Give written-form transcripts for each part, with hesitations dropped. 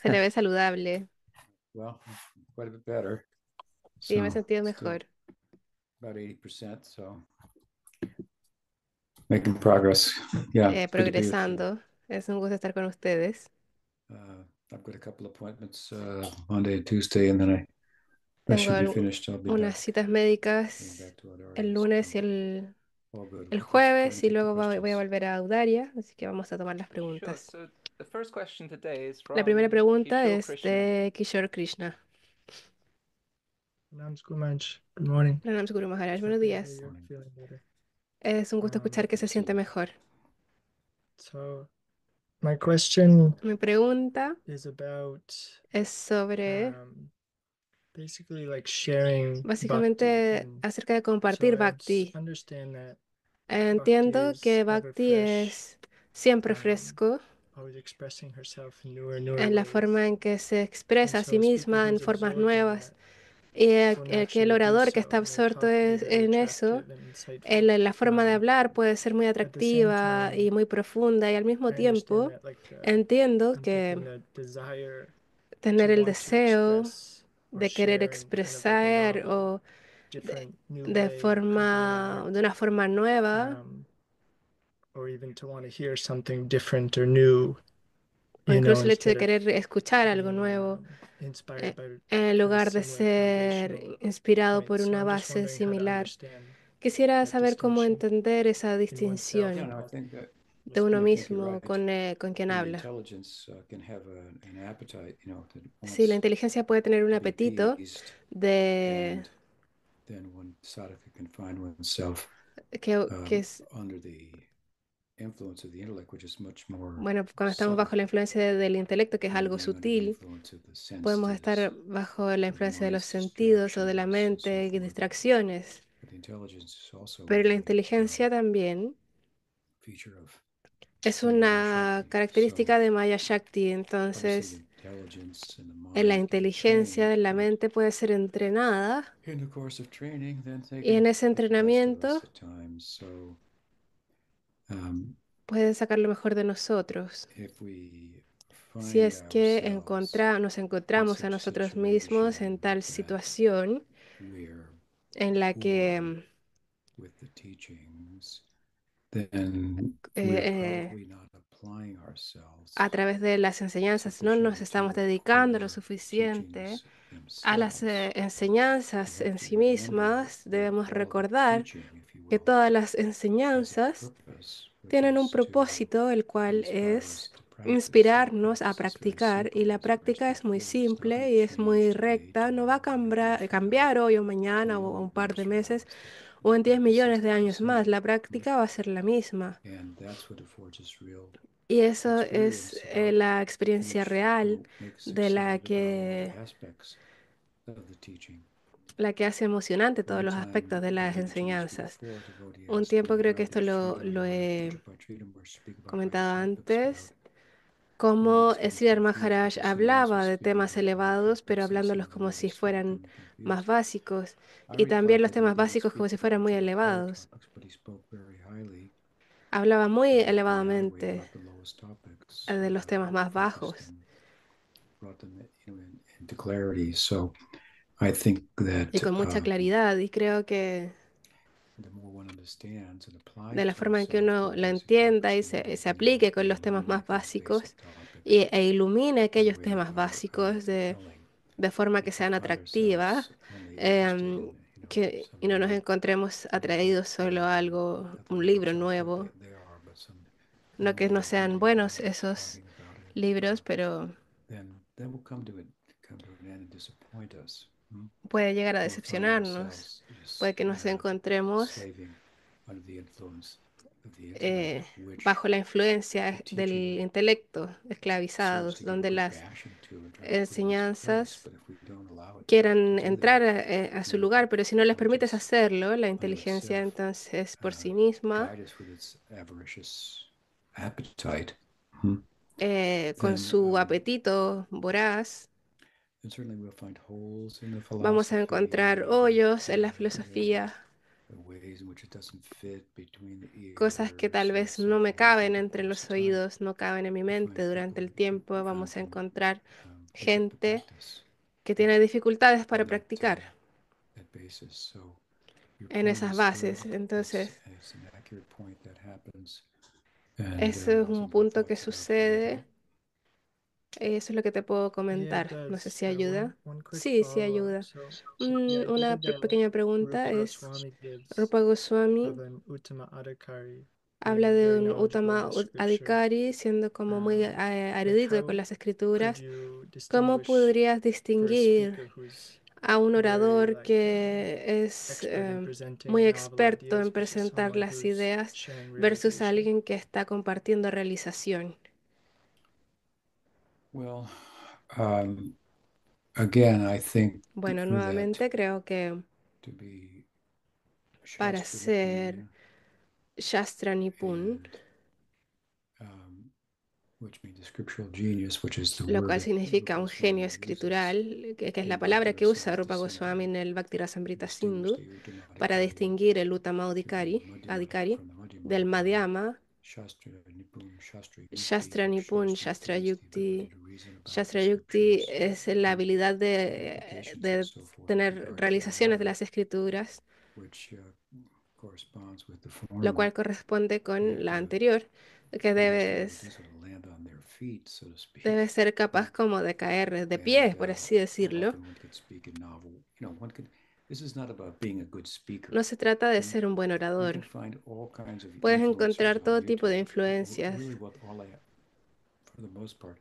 Se le ve saludable. Well, quite a bit better. Sí, me he So sentido still mejor. about 80%. So making progress. Yeah, it's good to be with you. Progresando. Es un gusto estar con ustedes. I've got a couple appointments Monday and Tuesday, and then that Tengo should be finished. I'll be unas back citas getting médicas back to what el areas. lunes y So all good. el Let's go ahead jueves and y take the luego voy a questions. volver a Audaria, así que vamos a tomar las Sure. preguntas. So the first question today is La primera from pregunta Kishore es Krishna. de Kishore Krishna. Namskumaj, good morning. Pranam Guru Maharaj, buenos Happy to hear días. you're feeling better. Es un gusto escuchar que se siente Absolutely. mejor. So my question Mi pregunta is about es sobre, basically like sharing bhakti. básicamente, And acerca de so compartir Bhakti. understand that bhakti Entiendo is que ever Bhakti fresh, es siempre um, fresco always expressing herself in newer en la forma ways. en que se And expresa a sí so a speaker misma en who's formas absorbed in nuevas. that Y will el naturally do orador que está so. And their absorto talk will be very en eso, attractive and insightful. la forma de hablar puede ser muy At the same atractiva y time, muy profunda, y al mismo I understand tiempo that like entiendo untapping que the desire tener to el want to deseo express or de querer share in kind of like a expresar novel, o different new way could be de una forma nueva, or even to want to hear something different or new, o incluso el hecho de instead of querer escuchar algo being nuevo, inspired by en kind of lugar de similar ser foundational inspirado por points. So una I'm just base wondering how to similar. understand Quisiera that saber cómo distinction entender esa in oneself Yeah, distinción no, I while think that de uno I think you're mismo right. con quien The habla. intelligence can have an appetite, that Sí, la wants inteligencia puede tener un to be apetito appeased, de and then one sadhaka can find oneself que es, under the influence of the intellect, which is much more bueno, cuando estamos subtle, bajo la influencia del intelecto, que es and algo being under the sutil, influence of the podemos senses, estar bajo la of influencia de los noise, sentidos o de la distractions, and so mente y forth. distracciones. But the intelligence is also Pero la a inteligencia también feature of es Maya una Shakti. So característica de Maya Shakti. obviously, the Entonces, intelligence and the la mind can be inteligencia trained, de la but mente puede ser entrenada in the course of training, then they y can en ese get the best of entrenamiento us at times. So um, pueden sacar lo mejor de nosotros. if we Si find es que ourselves nos in encontramos a such a nosotros mismos en situation tal that situación we're en la que poor with the teachings, then we're eh, probably not applying ourselves a través de las enseñanzas no nos sufficiently to estamos the dedicando lo core suficiente teachings a las themselves. We enseñanzas have en to sí remember mismas. that Debemos all the recordar teaching, if you que will, todas las has a enseñanzas purpose, which tienen un is to propósito, el cual inspire es us to practice, and the inspirarnos a practice is very practicar. Y simple, la it's very práctica es muy straightforward, it's not going simple to y es change muy today, recta. No va a tomorrow, or the day from now, cambiar hoy o in mañana a o million un par de years from now. meses o The en 10 practice is millones de the años más. same. La práctica va a ser la misma. And that's what affords real Y eso es experience about la experiencia each, real makes de excited about all aspects of the teaching. la que hace emocionante todos One los aspectos time, de the las devotees enseñanzas. before, a devotee Un asked tiempo me creo que how esto did Sridhar lo Maharaj he Pujapachita speak about various comentado topics antes, about cómo mindfulness Sridhar technique, Maharaj because sometimes we hablaba de speak temas about high elevados, pero topics and hablándolos some como si devotees will fueran become más confused. básicos, I y también replied los that he temas didn't básicos como speak si fueran about muy the higher elevados. topics, but he spoke very highly Hablaba muy of the highway, elevadamente about the lowest topics, de los temas más focused bajos. and brought them into clarity. So I think Y that con mucha claridad, y creo que the more one understands and de applies la to forma en que himself the uno la basic entienda topics, y the more se revealed aplique con and los temas más illuminate those básicos basic topics e ilumine in a aquellos way that temas are básicos compelling. de forma If que we sean find atractivas, ourselves only interested em, in some y no nos new encontremos novel atraídos solo a theory, algo, not that un I'm not libro sure how good nuevo, they are, but some no que no novel sean thinking buenos way of esos talking about it, libros, pero then we'll come to an end and disappoint us. puede llegar a And we'll find decepcionarnos, ourselves just puede que nos encontremos slaving under the influence of the intellect, eh, which bajo la the influencia del teaching intelecto, serves esclavizados, to give a donde good las bashing to and try to put in its place. enseñanzas But if we don't allow it to quieran do entrar that, a su then it lugar, pero si no les will permites just hacerlo, la unto inteligencia itself entonces por sí uh, misma, guide us with its avaricious appetite. con Then, su apetito voraz, then certainly we'll find holes in the vamos a philosophy encontrar and hoyos en la we'll filosofía ways in which it doesn't fit between the cosas que tal ears and vez so no me forth over caben the entre course los of time. oídos, no caben en mi You mente find durante people el who tiempo. Vamos a found encontrar difficult to gente practice que tiene dificultades para on practicar that basis. So your en point esas is bases. good. Entonces, It's an accurate point that happens. And eso es un some punto que thoughts about parenting. sucede. Eso es lo que te puedo Yeah, it comentar. No sé does. si ayuda. One quick Sí, sí follow-up. ayuda. So, the Una idea that pequeña pregunta Rupa es, Goswami gives Rupa Goswami of an Uttama Adhikari habla being de very un knowledgeable in Uttama the scripture. Adhikari siendo como muy Like, erudito con how las could escrituras. you ¿Cómo distinguish podrías for a distinguir speaker who's a un very orador like que es expert in muy presenting novel experto ideas en versus presentar someone las who's ideas sharing versus realization? alguien que está compartiendo realización? Well, again, I think Bueno, that nuevamente creo que to be para Shastra ser Nipun Shastra Nipun, and which means the scriptural genius, which is the lo word cual that significa Rupa un genio Goswami uses escritural, que es la in palabra que usa Bhakti-rasamrita Rupa Goswami Sindhu en el Bhakti to Rasamrita distinguish Sindhu the para Uttamadhikari distinguir el Uttama to the Adhikari from the del Madhyamadhikari. Madhyama, Shastra Nipun, Shastra Yukti, Shastra or Nipun, Shastra Shastra Yukti is the ability Yukti. to reason about the Shastra Yukti scriptures es la and habilidad implications and de so forth with tener regard to the realizaciones de latter, las escrituras, which corresponds with the lo former. cual corresponde con And la anterior, que you must be able to debes, sort of land on their feet, so to speak. debes ser capaz como de caer de And pie, por así decirlo. often one could speak in novel, one could, this is not about being a good speaker. No se trata de Mm. ser un buen You can orador. find all kinds of Puedes influencers encontrar on todo tipo de YouTube. influencias Really what all they, for the most part,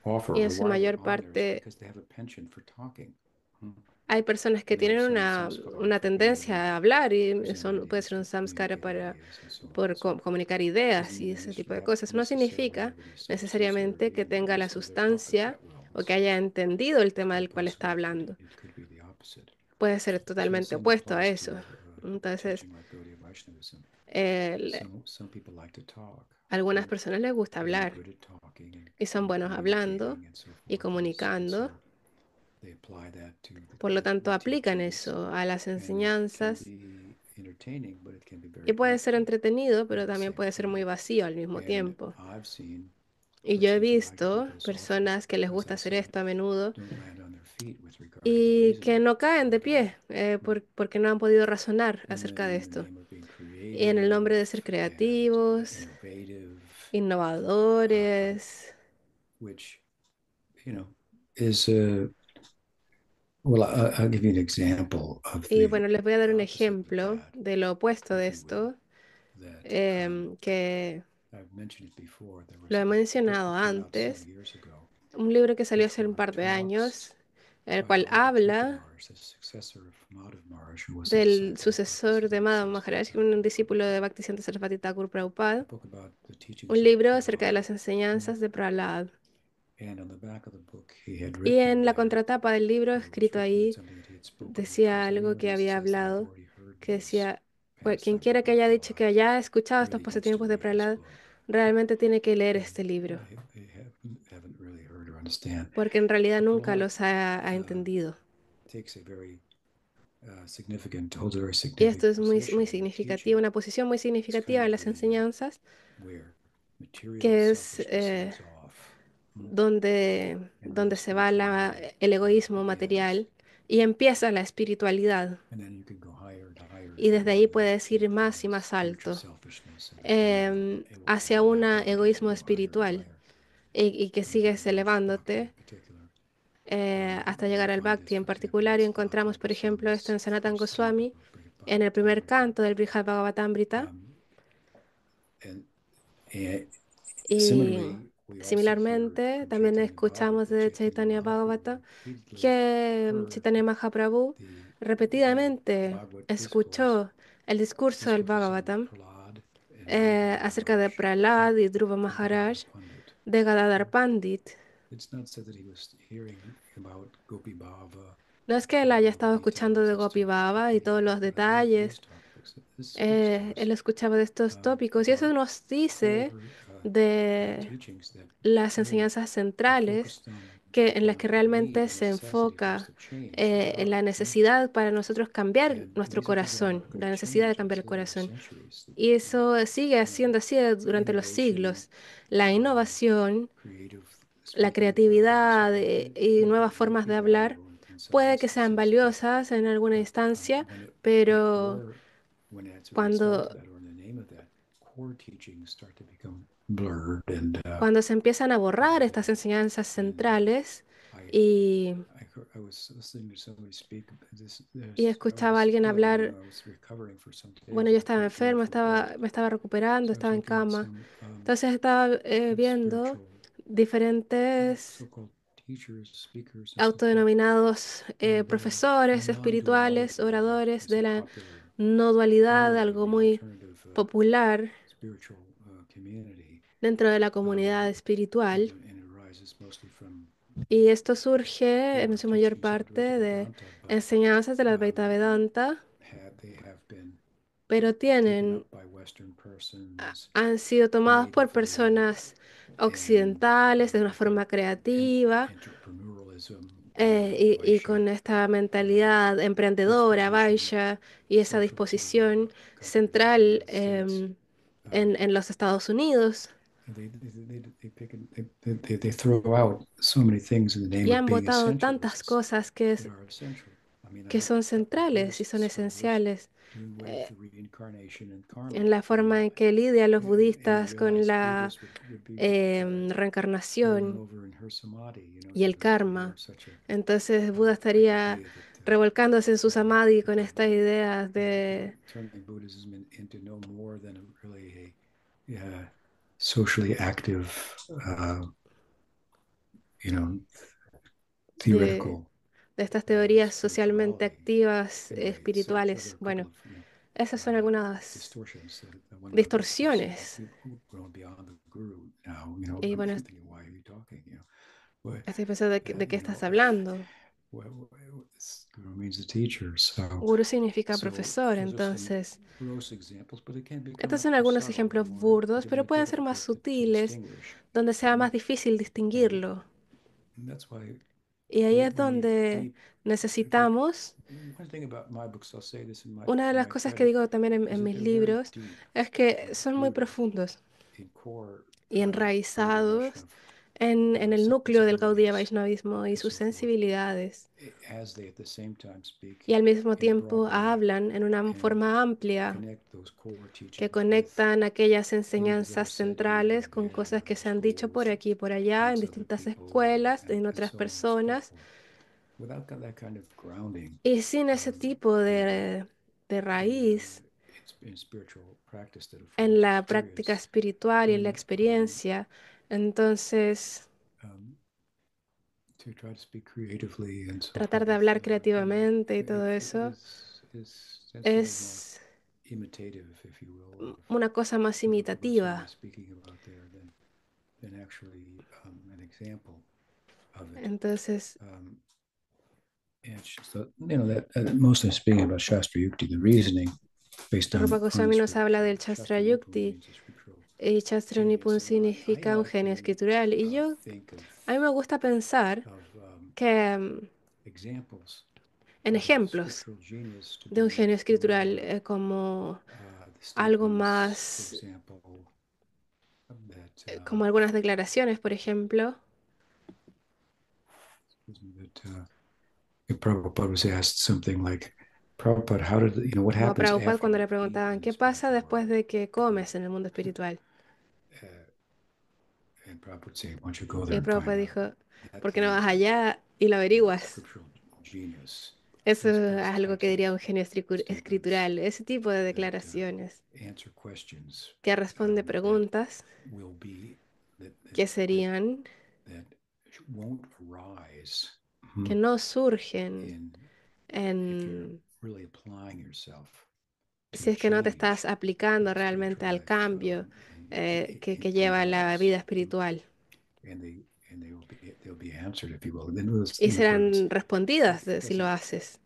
offer y en or su why they're mayor on there is parte because they have a penchant for talking. Mm. hay personas que And they have tienen some samskara una for being able to tendencia a hablar y present puede ideas, ser to un samskara communicate para ideas, and so on por and so forth. comunicar Doesn't ideas y mean ese tipo de that cosas. No necessarily significa that he's so sincere, necesariamente que even tenga la understood their topic sustancia that well. o que haya entendido el tema del cual está Opposite, hablando. it could be the opposite. Puede ser So the totalmente same opuesto a applies to eso. Entonces, teaching like Gaudiya Vaishnavism. el- Some people like to talk. a algunas personas les gusta And they're hablar good at talking y son and buenos hablando communicating and so y forth. And comunicando. so they apply that to Por lo tanto, the aplican teachings. eso a las And it can enseñanzas be entertaining, but it can be y very puede ser empty entretenido, at pero the también same puede ser muy time. vacío al mismo And tiempo. I've seen Y yo he persons who like to do visto this often, personas que les as gusta I hacer say, esto a menudo don't land on their feet with regard to y que reasoning no caen de about it. pie porque no han podido razonar And then acerca de in the esto. name of being Y en el nombre de creative ser and creativos, innovative, innovadores, which is well, I'll give you an example of y the bueno, les voy a dar un opposite of ejemplo that, de lo opuesto de if you will. esto, That que I've mentioned it before. There lo was he a book mencionado that came out some antes, years ago, un libro que salió which hace un were par de talks años, el by cual Bhagavatika habla Maharaj, the successor of Madhav Maharaj, who was a del disciple of sucesor de Bhaktisiddhanta Madhava Saraswati Maharaj, Thakur un discípulo de Prabhupada. Bhaktisiddhanta Sarasvati Thakur A Prabhupada, book about the teachings un of libro acerca de Prahlad. las enseñanzas de Prahlad. And on the back of the book, he had Y written en la there, contratapa del libro, or it was escrito written in ahí, something that he had spoken before. decía So algo anyone que who había says that they've hablado, already heard que these decía, quien pastimes quiera of que haya dicho Bhaktivedanta que haya escuchado estos really needs to pasatiempos de read this Prahlad, book. realmente tiene que leer And este libro, they haven't really heard or understand. porque en realidad So nunca Prahlad los ha entendido. takes a very significant, holds a very Y esto significant es muy, position muy in the significativo, teaching. una posición muy It's kind significativa of en las the enseñanzas, where material que es selfishness goes off. donde Real se va spirituality el egoísmo begins. material y empieza la espiritualidad. And then you can go higher and higher Y if you desde ahí want, puedes ir from más y más spiritual alto, selfishness and becoming hacia un magnanimity as you egoísmo go higher and espiritual higher y que into the sigues Raj Bhakti in elevándote particular. hasta You llegar al find this, Bhakti en for example, particular. in Y encontramos, Sanatana por ejemplo, esto Goswami's en Sanatan first canto Goswami, of Brihad en el primer Bhagavatamrita. canto del Brihad Bhagavatamrita. And, and Y similarly, we also hear similarmente, from también Chaitanya escuchamos Bhagavata, de Chaitanya Chaitanya Mahaprabhu Bhagavata repeatedly que heard Chaitanya Mahaprabhu the repetidamente Bhagavad discourse, escuchó el discurso del discourses on Bhagavatam Prahlad and Dhruva acerca de Maharaj Prahlad y Dhruva from Gadadhar Maharaj Pandit. de Gadadhar Pandit. It's not said that he was hearing about Gopi Bhava No es que él and haya all the estado escuchando details de and so Gopi forth, Baba y but todos los but about these detalles. topics, these Él talks escuchaba de estos tópicos y eso about nos dice core de teachings that las really enseñanzas are centrales focused on en las que realmente se enfoca en la necesidad para nosotros cambiar nuestro corazón, la necesidad de cambiar el corazón. Y eso sigue siendo así durante los siglos. La innovación, la creatividad y nuevas formas de hablar puede que sean valiosas en alguna instancia, pero cuando, cuando se empiezan a borrar estas enseñanzas centrales y, y escuchaba a alguien hablar, bueno, yo estaba enfermo, me estaba recuperando, estaba en cama, entonces estaba viendo diferentes autodenominados profesores espirituales, oradores de la no dualidad, algo muy popular dentro de la comunidad espiritual. Y esto surge en su mayor parte de enseñanzas de la Advaita Vedanta, pero han sido tomados por personas occidentales de una forma creativa y con esta mentalidad emprendedora, vaisha, y esa disposición central en los Estados Unidos. Y han votado tantas cosas que son centrales y son esenciales en la forma en que lidian los budistas con la reencarnación y el karma. Entonces Buda estaría revolcándose en su samadhi con esta idea de socially active, de, theoretical de estas teorías socialmente activas espirituales. Bueno, esas son algunas distorsiones. Y bueno, estoy pensando de qué estás hablando. Guru significa profesor, entonces. Estos son algunos ejemplos burdos, pero pueden ser más sutiles, donde sea más difícil distinguirlo. Y ahí es donde necesitamos. Una de las cosas que digo también en mis libros es que son muy profundos y enraizados en el núcleo del Gaudiya Vaishnavismo y sus sensibilidades. Y al mismo tiempo hablan en una forma amplia que conectan aquellas enseñanzas centrales con cosas que se han dicho por aquí y por allá en distintas escuelas, en otras personas. Y sin ese tipo de raíz en la práctica espiritual y en la experiencia, entonces tratar de hablar creativamente y todo eso es una cosa más imitativa. Entonces, Mostly speaking about Shastra Yukti, the reasoning based on Rupa Goswami nos habla del Shastra Yukti y Shastra Nipun significa un genio escritural. Y a mí me gusta pensar que en ejemplos de un genio escritural como algo más, como algunas declaraciones, por ejemplo. Prabhupada was asked something like, Prabhupada, what Como a happens Prabhupada after cuando le you eat preguntaban, in the ¿qué pasa spiritual después world? de que comes en el mundo espiritual? And Prabhupada would say, why don't you go there Y and find Prabhupada out? dijo, That ¿por qué no kind vas of allá y lo averiguas? scriptural genius Eso is es algo que types of diría un genio statements escritural, ese tipo de that declaraciones answer questions que responde that preguntas will be que serían, that won't arise que no surgen if you're en really applying yourself to si es que no te estás change aplicando spiritual realmente al life, cambio que in lleva la laws. vida espiritual. And they'll be answered, if you will. In other Y words, serán respondidas si lo haces.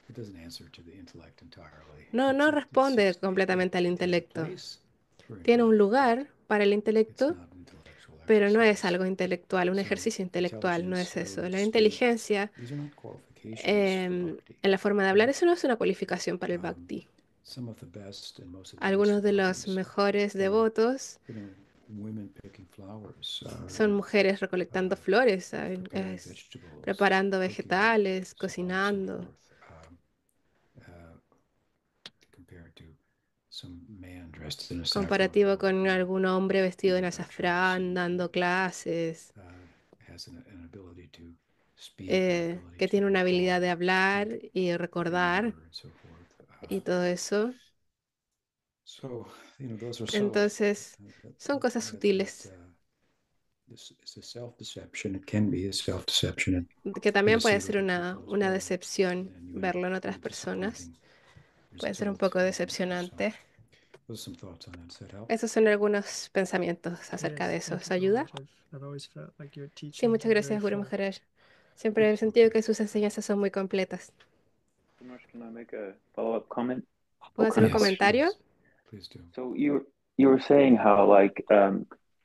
it doesn't answer to the intellect entirely. No responde completamente al intelecto. Tiene un lugar para el intelecto, pero no es exercise. algo intelectual, un So ejercicio intelectual, no es intelligence, eso. La speech, inteligencia these are not qualifications for bhakti. en la forma de hablar, Right? eso no es una cualificación para el bhakti. Some of the best and most advanced Algunos de los devotees mejores are, devotos women picking flowers, son mujeres recolectando flores, ¿saben? preparing vegetables, Preparando cooking, vegetales, so on and so cocinando, forth. Uh, Compared to some man dressed in a saffron comparativo robe, con algún hombre vestido en giving lectures azafrán, dando clases, has an ability to speak, an ability que to tiene una habilidad de recall, hablar y recordar remember, and so forth. y todo eso. So, those are subtle. Entonces, son cosas sutiles This is a self-deception. It can be a self-deception. que You también see puede it with ser the people as una well. decepción And you end verlo en up otras with personas. disappointing Puede ser un result. poco decepcionante. Those are some thoughts on that. Does that help? Esos son algunos pensamientos acerca de Yes, eso. thank ¿Eso you so ayuda? much. I've always felt like your Sí, teachings muchas are very gracias, Guru full. Maharaj. Siempre he sentido que sus enseñanzas son muy completas. Dinesh, can I make a follow-up comment ¿Puedo or hacer kind un of question? comentario? Please do. So you were saying how like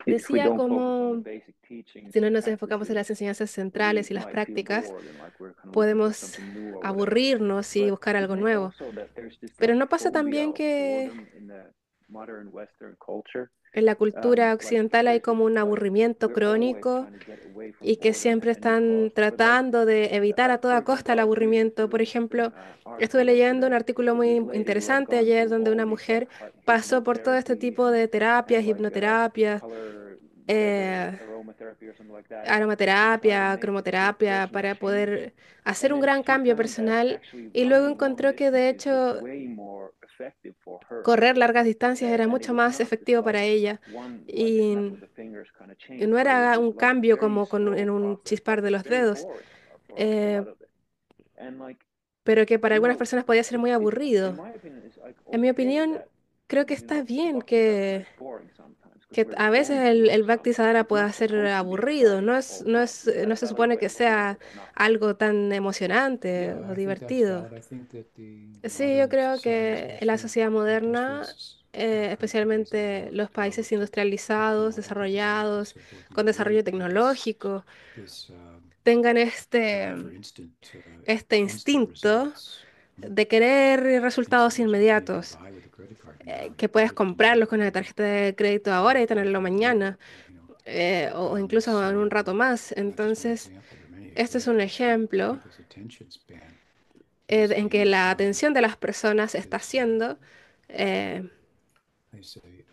if we Decía don't focus on the como basic teachings si no and nos enfocamos en practices, las enseñanzas we centrales y las might feel prácticas, bored and like we're kind of looking for podemos something new or whatever. aburrirnos y But buscar algo isn't it nuevo. also that there's this Pero like ¿no pasa phobia también of que boredom in the modern Western culture? en la cultura Like occidental hay there's this como un like aburrimiento we're always crónico trying to get away from y que boredom siempre at any están cost. But like tratando de evitar a for toda costa example, el I was reading aburrimiento? this Por really ejemplo, interesting estuve article leyendo un yesterday. artículo So this muy lady who had interesante gone ayer through donde all una these like mujer pasó por todo este hypnotherapy tipo de terapias, and like hipnoterapia, color whatever eh, aromatherapy or something like that to try to aromaterapia, make this cromoterapia, personal para change. poder hacer And un then gran she cambio found that personal actually y luego running long encontró que de distances was hecho way more effective for her. correr largas distancias era And it mucho was más not just efectivo para like ella one like snap y, of the fingers kind of y change, no but it was era this un like cambio very como en slow un process that chispar de was los very dedos, boring for a eh, lot of it. And like, pero que para you algunas know, personas podía ser muy in aburrido. my opinion, it's like En mi okay opinión, that creo que you está know bien bhakti sadhana is boring sometimes because que we're a veces going through el it Bhakti sometimes. Sadhana It's pueda not ser supposed to be aburrido, exciting all the time. Is no that a se valid supone way que of looking at sea it or not? algo tan emocionante Yeah, o I think that's divertido. valid. I think that the Sí, yo modern creo society, que la especially sociedad in countries moderna, countries that are especialmente more los países developed, industrializados, technologically developed, and desarrollados, so forth, con desarrollo tecnológico, this tengan drive for este instant instinto results. de querer resultados Instant results where you can inmediatos, buy with a credit card now and que you can puedas get it tomorrow. comprarlos con la tarjeta de crédito ahora y tenerlo mañana, o incluso en un So rato más. that's just one Entonces, example. There are many este es un examples where ejemplo people's attention span en que la atención de las personas está is, siendo, eh, I say,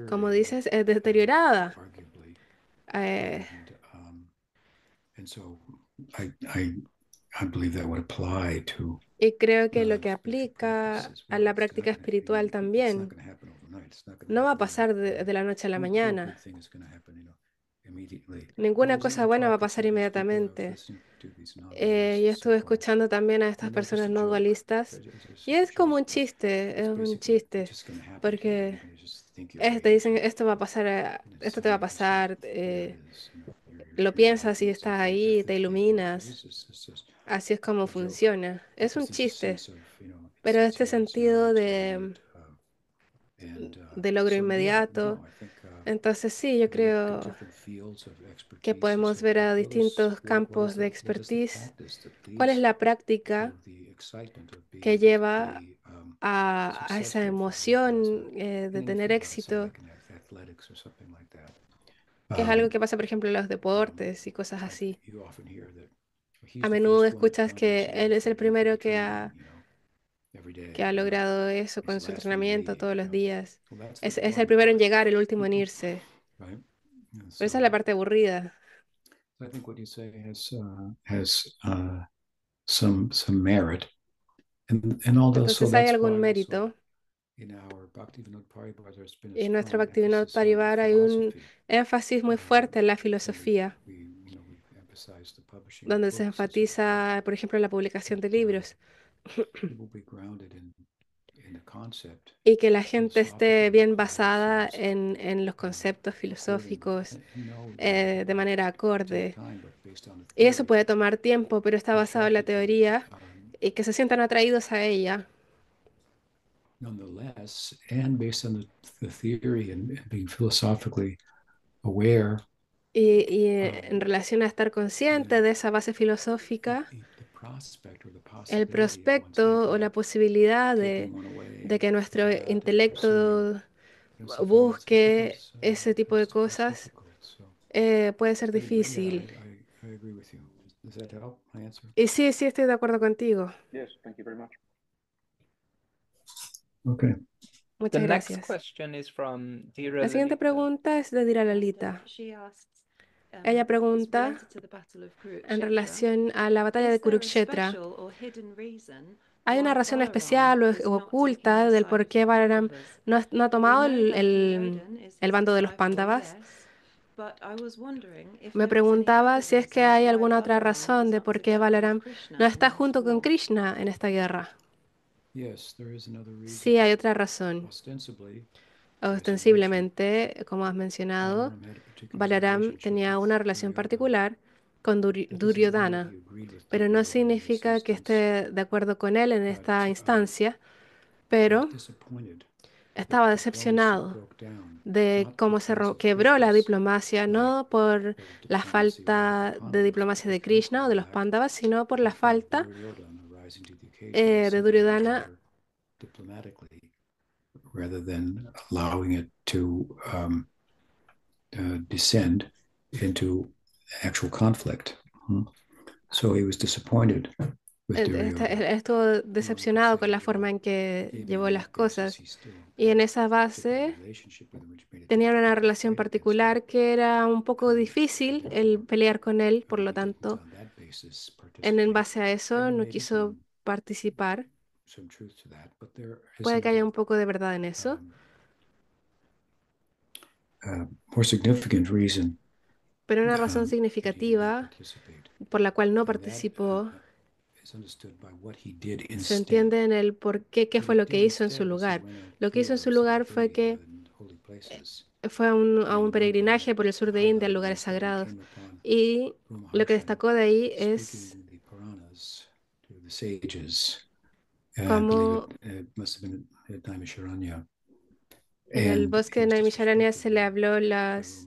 como deteriorating, dices, deteriorada. arguably, Eh, and so I believe that would apply to y creo que lo que spiritual practice aplica as a well. la It's not práctica going to, espiritual it's not también going to happen overnight. It's not going to no va a happen pasar overnight. de la noche a la No mañana. good thing is going to happen, immediately. Ninguna And when cosa I buena va talk a to pasar some of these people, I was inmediatamente. listening to these non-dualists Yo and so estuve forth, escuchando también a estas just personas a no joke. dualistas It's y just a es como joke, un but chiste, es it's un basically chiste, just going to happen to you. porque You're going to just think your way te into dicen it. esto va a pasar, And esto it's te va a something just pasar, there it is, lo you're piensas y enlightened and so estás forth. ahí, That's te the thing. But iluminas. it's just Así es como a joke. funciona. Es un Because there's a chiste, sense of, pero it's este here, it's sentido now, it's immediate. de logro So yeah, inmediato. no, I think Entonces sí, yo creo different fields of que expertise and podemos so ver forth. a distintos What campos is de what is the expertise. practice that ¿Cuál es leads la práctica to the excitement of being que able to lleva be a esa successful, for example, as emoción in de any tener field, let's say éxito? like in athletics or something like that. Que es algo que pasa, por ejemplo, en los deportes y cosas así. You often hear that A he's the menudo first one that escuchas found que él himself, es for el example, primero by training, every que day, ha logrado eso he's con the su last one to entrenamiento leave, todos los días. Well, that's the Es el boring primero en part, llegar, el último en irse. right? And Pero esa so es la parte aburrida. I think what you say has some merit, and all those. So Entonces hay that's algún why also mérito. in our Bhaktivinoda Paribhar there's been a Y en nuestro strong Bhaktivinoda emphasis on the Parivar hay un philosophy, énfasis muy fuerte en la and filosofía, we've emphasized the publishing of donde se books and so forth. enfatiza, por ejemplo, la publicación de That libros people be grounded in the concept, y que la gente esté philosophically in the bien correlate basada sense, en los conceptos according, filosóficos and know that de manera take acorde. time, but based on the Y eso theory, puede tomar tiempo, pero está basado en la attracted to it. teoría y que se sientan atraídos a ella. Nonetheless, and based on the theory and being philosophically aware, En relación a estar consciente de esa base filosófica, el prospecto o la posibilidad de que nuestro intelecto busque ese tipo de cosas puede ser difícil. Y sí, sí, estoy de acuerdo contigo. Yes, thank you very much. Okay. The Muchas next gracias. question is from Dira La siguiente Lalita. pregunta es de Dira Lalita. Ella pregunta en relación a la batalla de Kurukshetra. ¿Hay una razón especial o oculta del por qué Balaram no ha tomado el bando de los Pándavas? Me preguntaba si es que hay alguna otra razón de por qué Balaram no está junto con Krishna en esta guerra. Sí, hay otra razón. Ostensiblemente, como has mencionado, Balaram tenía una relación particular con Duryodhana, pero no significa que esté de acuerdo con él en esta instancia, pero estaba decepcionado de cómo quebró la diplomacia, no por la falta de diplomacia de Krishna o de los Pándavas, sino por la falta de Duryodhana rather than allowing it to descend into actual conflict. So he was disappointed with Duryodhana. estuvo decepcionado con la forma en que llevó las cosas. Y en esa base tenían una relación particular que era un poco difícil el pelear con él, por lo tanto, en base a eso no quiso participar. Puede que haya un poco de verdad en eso. More significant reason Pero una razón significativa por la cual no participó se entiende en el por qué, qué fue lo que hizo en su lugar. Lo que hizo en su lugar fue que fue a un peregrinaje por el sur de India, a lugares sagrados. Y lo que destacó de ahí es cómo en el bosque de Naimisharanya se le habló las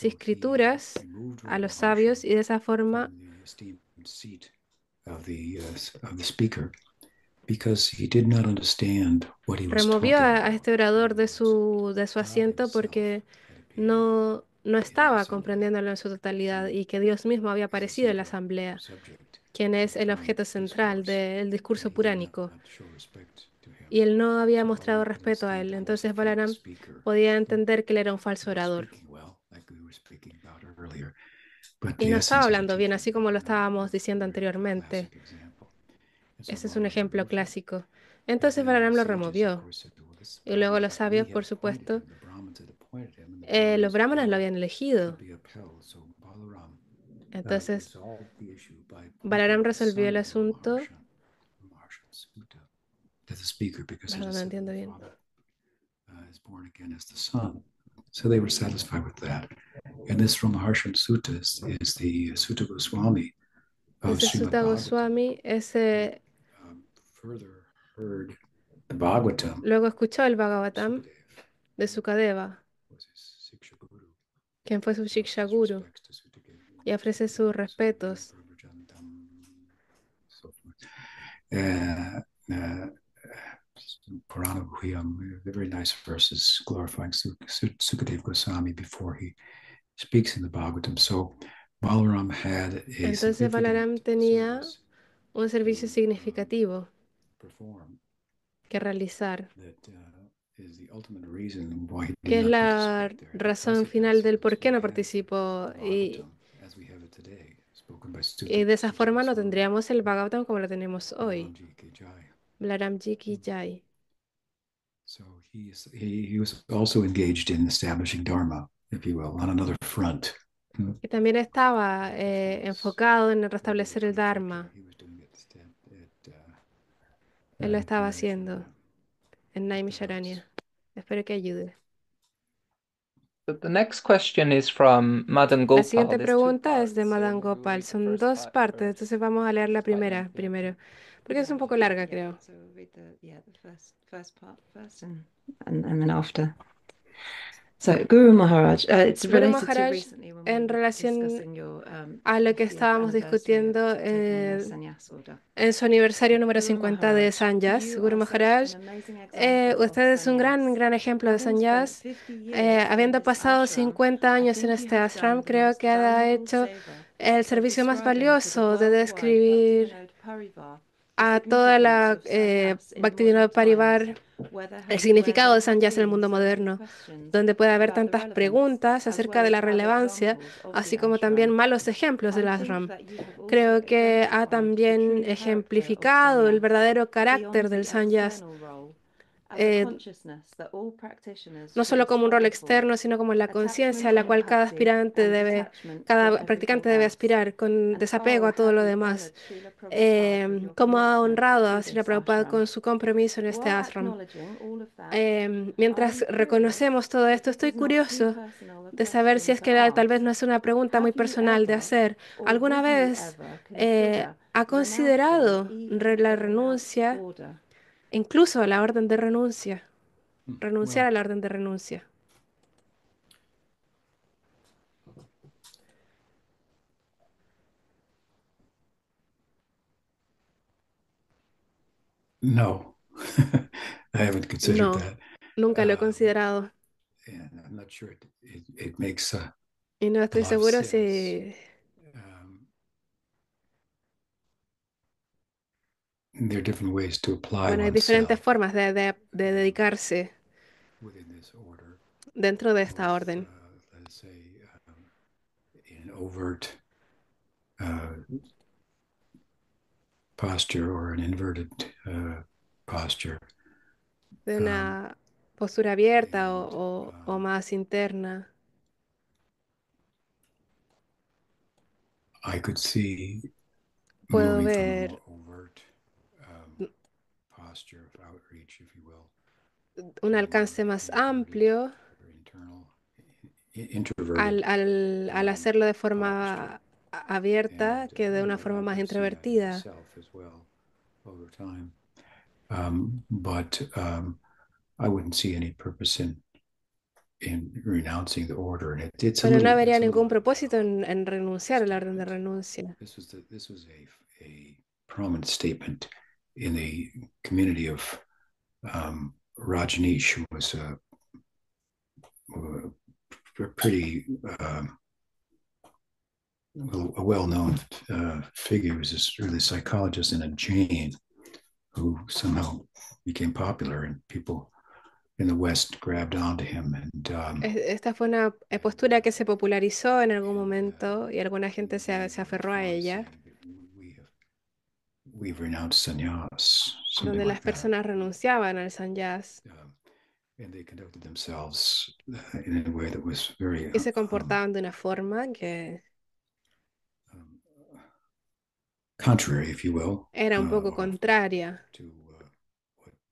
escrituras a los sabios y de esa forma removió a este orador de su asiento porque no estaba comprendiéndolo en su totalidad y que Dios mismo había aparecido en la asamblea, quien es el objeto central del discurso puránico. Y él no había mostrado respeto a él. Entonces Balaram podía entender que él era un falso orador. Y no estaba hablando bien, así como lo estábamos diciendo anteriormente. Ese es un ejemplo clásico. Entonces Balaram lo removió. Y luego los sabios, por supuesto, los brahmanas lo habían elegido. Entonces Balaram resolvió el asunto. Perdón, no entiendo bien. Is born again as the son. So they were satisfied with that. And this Ramaharshan Sutta is the Sutta Goswami of Ese Srimad Sutta Bhagavatam. Goswami, ese Further heard the Bhagavatam. luego escuchó el Bhagavatam de Sukadeva, Was his Siksha Guru. quien fue su Shiksha Guru, y ofrece sus respetos. Purana Guhyam, very nice verses glorifying Sukadeva Goswami before he speaks in the Bhagavatam. So Balaram had a Entonces Balaram tenía un servicio significativo que realizar, que es la razón final del por qué no participó. Y de esa forma no tendríamos el Bhagavatam como lo tenemos hoy. Balaramji ki jai. So he was also engaged in establishing Dharma, if you will, on another front. Y también estaba enfocado en restablecer el Dharma. Él lo estaba haciendo en Naimisharanya. Espero que ayude. The next question is from Madan La Gopal. siguiente There's two pregunta es de parts, so Madan we'll Gopal. read the Son first dos part partes, first. entonces vamos a leer la It's quite primera lengthy, primero, porque es un poco larga, creo. So we'll read the first part first and then after. So Guru Maharaj, it's Guru related to Maharaj, recently when we en were relación discussing your a lo que 50th estábamos anniversary of discutiendo taking the sannyas order. en su aniversario número Guru 50 de Maharaj, Sanyas, you Guru are Maharaj, such an amazing example of usted es un sannyas. gran ejemplo de Having spent Sanyas. 50 years in Habiendo this pasado ashram, 50 I años en think you este have ashram, done the creo most que ha valuable hecho seva el of servicio más describing to the valioso de worldwide describir Bhaktivinoda Parivar the a toda significance la of sannyas in modern Bhaktivinoda times, Parivar where el significado there de have Sanyas en el been mundo so many moderno, questions donde puede haber about the tantas relevance, preguntas as acerca well de as la bad relevancia, examples of así the como también ashram. malos ejemplos del I think ashram. that you have also Creo que ha exemplified the también true character of ejemplificado el sannyas verdadero carácter beyond del the Sanyas, external role, as a eh, consciousness that all practitioners no should solo como un rol aspire for. externo, sino como la conciencia Attachment a la from cual cada bhakti aspirante and debe, detachment from cada everything practicante debe else. aspirar, con And desapego how a todo have lo you demás. honored Srila Prabhupada with your Cómo ha commitment honrado to a Srila this Prabhupada ashram. con su compromiso en este While ashram. acknowledging all of that, Mientras I'm curious reconocemos todo if esto, this estoy is not too curioso personal a de saber si question es to que tal vez ask. no es una pregunta muy Have you personal de ever, hacer. or ¿Alguna would you vez ever consider ha renouncing considerado even la the renounced renuncia, order? incluso a la orden de renuncia, renunciar Well, a la orden de renuncia? no, I haven't considered No, that. nunca lo he considerado And I'm not sure it makes y no a estoy lot of seguro sense. si There are different ways to apply bueno, hay diferentes oneself formas de dedicarse within this order, dentro de esta both, orden. let's say, in overt posture or an inverted posture. De una postura abierta And o más interna. I could see Puedo moving from a ver more overt posture of outreach, if you will, un to a alcance more más inverted amplio or internal, introverted al hacerlo de posture. forma abierta And que de una forma más I've seen that in introvertida. myself as well over time. But I wouldn't see any purpose in renouncing the order. And it's a Pero no little habría it's a ningún little propósito en renunciar a la orden de statement. renuncia. This was a prominent statement in the community of Rajneesh, who was a pretty a well-known figure. He was this really psychologist and a Jain who somehow became popular, and people in the West grabbed onto him. And Esta fue una postura que se popularizó en algún momento y alguna gente se aferró a ella, we've renounced sannyas, something donde las like that. personas renunciaban al sannyas And they conducted themselves in a way that was very y se comportaban de una forma que contrary, if you will, era un poco contraria to what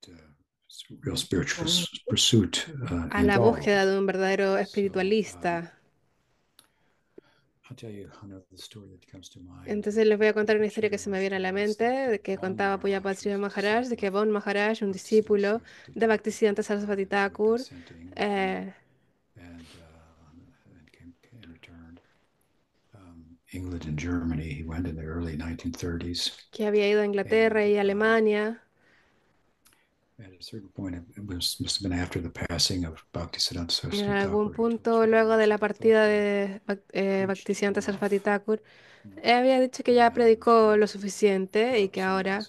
real spiritual pursuit a la involved. búsqueda de un verdadero espiritualista. I'll tell you another story that comes to mind. Entonces les voy a contar una historia que se me viene a la mente, de que contaba Pujapatri Maharaj, de que Bon Maharaj, un discípulo de Bhaktisiddhanta Sarasvati Thakur, England and Germany. He went in the early 1930s. que había ido a Inglaterra y Alemania. At a certain point, must have been after the passing of Bhaktisiddhanta En Saraswati algún Thakur. punto, luego de la partida de Bhaktisiddhanta Sarasvati Thakur, había dicho que ya predicó lo suficiente y que ahora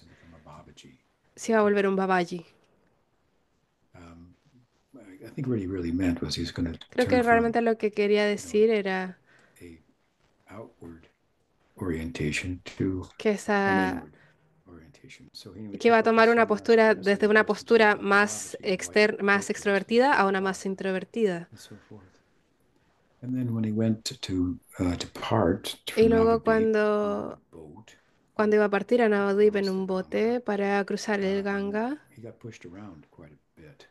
se iba a volver un Babaji. I think what he really meant was he's going to Creo que turn from realmente lo que quería decir era a outward orientation to que an inward orientation. So he que iba a took up the tomar una sannyas postura dress, desde he una dressed himself postura like a más Babaji, más extrovertida a una más introvertida. and so forth. And then when he went to depart Y from luego Navadvip on a boat, cuando iba a partir a Navadvip en across un the bote Ganga, para cruzar el Ganga, he got pushed around quite a bit,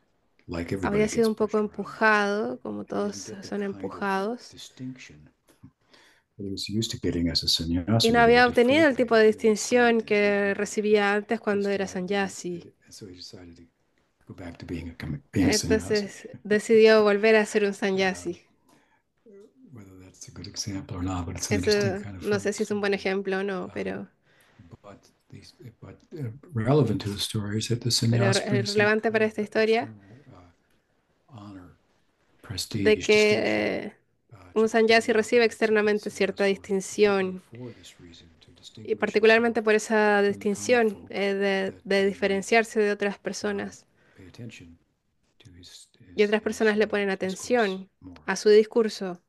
like había everybody sido gets un poco pushed around. empujado, como He todos didn't get the son kind of empujados, distinction that he was used to getting as a y sannyasi, no that he había would be obtenido el physically tipo de really distinción slight and que really recibía antes cuando era pushed out. sannyasi. And so he decided to go back to being being a sannyasi. Entonces decidió volver a ser un sannyasi. Whether that's a good example or not, but it's an Eso interesting kind of no sé si es un buen story. ejemplo o no, pero But relevant to the story is that the sannyas bring some relevante para kind esta of historia external honor, de prestige, que distinction. un sannyasi recibe externamente cierta distinción, y particularmente por esa distinción de diferenciarse de otras personas. Y otras personas le ponen atención a su discurso.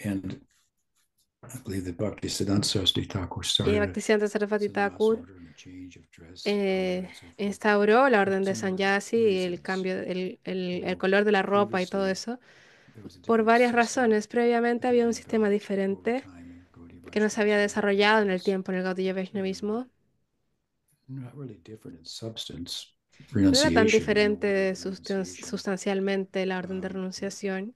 And I believe that Bhaktisiddhanta Saraswati Thakur Y started Bhaktisiddhanta a Sarasvati sannyas Thakur order and a change of dress color and so forth. instauró la orden de Some sannyasi y el reasons. cambio, el Although color de la ropa y todo previously eso, there was a por different varias system razones. Previamente that had había un been sistema developed over diferente time in Gaudiya que no se había Vaishnavism, desarrollado en which el was tiempo en el Gaudiya Vaishnavismo. not really different in substance, No era tan renunciation, an diferente order of renunciation, sustancialmente la orden de renunciación,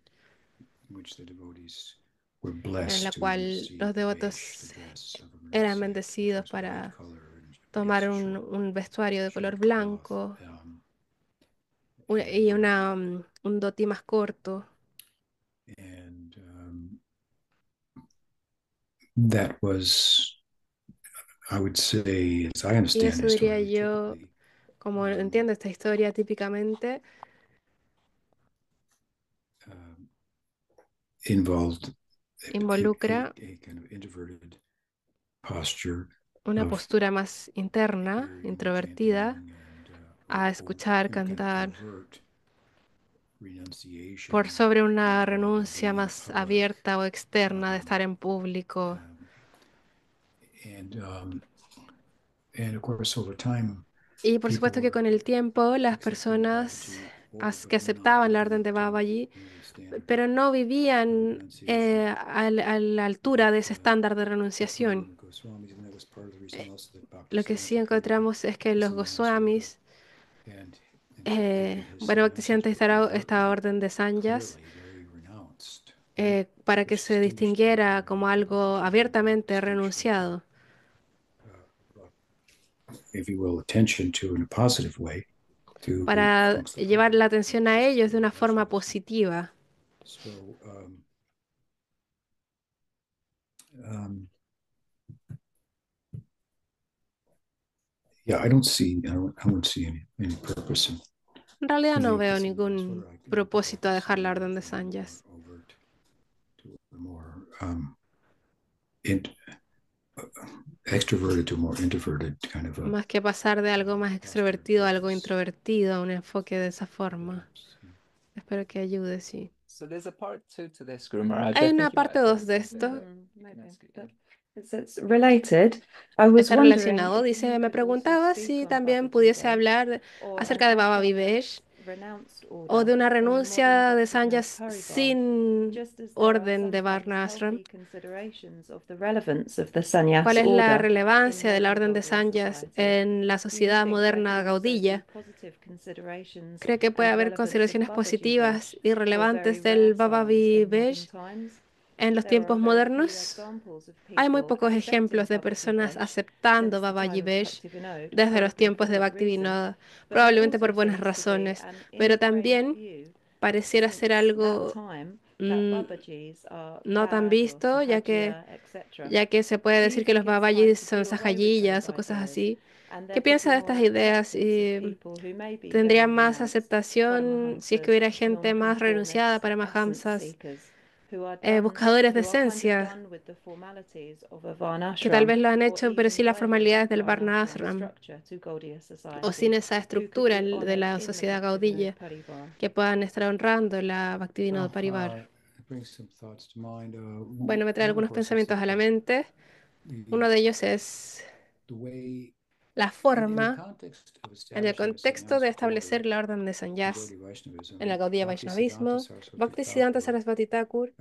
in which the devotees were en blessed la to cual receive los the vesh, devotos the dress of a eran renunciate, bendecidos which was white para color and tomar short, un vestuario de color short cloth, blanco y and un dhoti más corto. and that was, I would say, as I Y understand eso the diría story, yo, typically como entiendo esta historia, típicamente involved involucra a kind of introverted posture una of postura más interna, hearing and introvertida, chanting and a escuchar, kind of cantar, overt por renunciation sobre una involving renuncia being in más public, abierta o externa de estar en público. and and of course over time Y por people supuesto que were con el tiempo las accepting personas Babaji, que but not aceptaban la living orden up de to Babaji, the standard pero no vivían renunciation a la altura de ese estándar de we find in renunciación. the Goswamis, and that was part of the reason also that Lo que sí Bhaktisiddhanta created encontramos es que the los sannyas order Goswamis, and created his bueno, sannyasis Bhaktisiddhanta to be instauró esta very orden de sanyas clearly, very renounced, right? para que Which se distinguished them distinguiera from como algo Babaji and brought abiertamente distinction, renunciado, brought, if you will, attention to in a positive way to para amongst the llevar public, la not atención a just ellos de Gaudiya una forma Vaishnavas. positiva. So, um, yeah, I don't see any purpose En realidad no giving up the veo sannyas ningún order. I think propósito a it's dejar la moving orden de from a more sanyas, overt to a more int, extroverted to a more introverted kind of a más que pasar de algo más posture and extrovertido a algo focus. introvertido, a un enfoque de esa forma. Perhaps, yeah. Espero que ayude, sí. So there's a part two to this, Guru Maharaj. Hay I una think you might parte have 2 de something esto. that you can ask it, yeah. It's related. I was Está wondering relacionado. if Dice, you me could also preguntaba speak si on también Babaji pudiese Vesh hablar or an acerca de Baba Vivesh unrenounced renounced o de order una in modern renuncia de Bhakti Vinod sanyas Parivar, sin just as there are orden de sometimes Varnashram. healthy considerations of the relevance of the sannyas ¿Cuál es la order in relevancia de la modern orden de Gaudiya sanyas society? en la Do you sociedad think there moderna could also be gaudilla? positive considerations ¿Cree que puede and haber relevance of consideraciones Babaji positivas Vesh y or very relevantes del rare Baba souls in modern Vivesh times? en los There are tiempos very few modernos? examples of Hay muy people pocos accepting ejemplos de Babaji personas Vesh aceptando since the Baba time of Vivesh Bhaktivinoda, desde los probably tiempos for de good reason. Bhaktivinoda, But there probablemente por also buenas seems to be razones, an pero ingrained también view pareciera since ser that algo time that mm, Babajis are no tan bad or visto, sahajya, etc. ya que se puede Do you decir que los think it's time Babajis to son do away with those sajayillas o cosas ideas así. and ¿Qué there could piensa be de more estas ideas? acceptance of Y people who may be tendría very más renounced, aceptación si es que Paramahamsas, hubiera gente más renunciada non-conformists, para essence Mahamsas, seekers, who buscadores de are kind of esencia, done with the formalities of a que tal varnashram vez lo han or hecho, pero even sin las violate formalidades del varnashram Varnashram structure to Gaudiya o sin society, esa who could estructura be de honoured la in the sociedad Bhaktivinoda gaudilla, Parivar. que puedan estar honrando la Bhaktivinoda Well, Parivar. it brings some thoughts to mind. Bueno, me trae One, of algunos course, is pensamientos that a la mente. Uno de ellos es the way la in the forma context of en el establishing a contexto de sannyas establecer order la orden de in Sanyas Gaudiya Vaishnavism, en la Gaudiya Bhaktisiddhanta Vaishnavismo. Saraswati Bhaktisiddhanta Thakur Sarasvati Thakur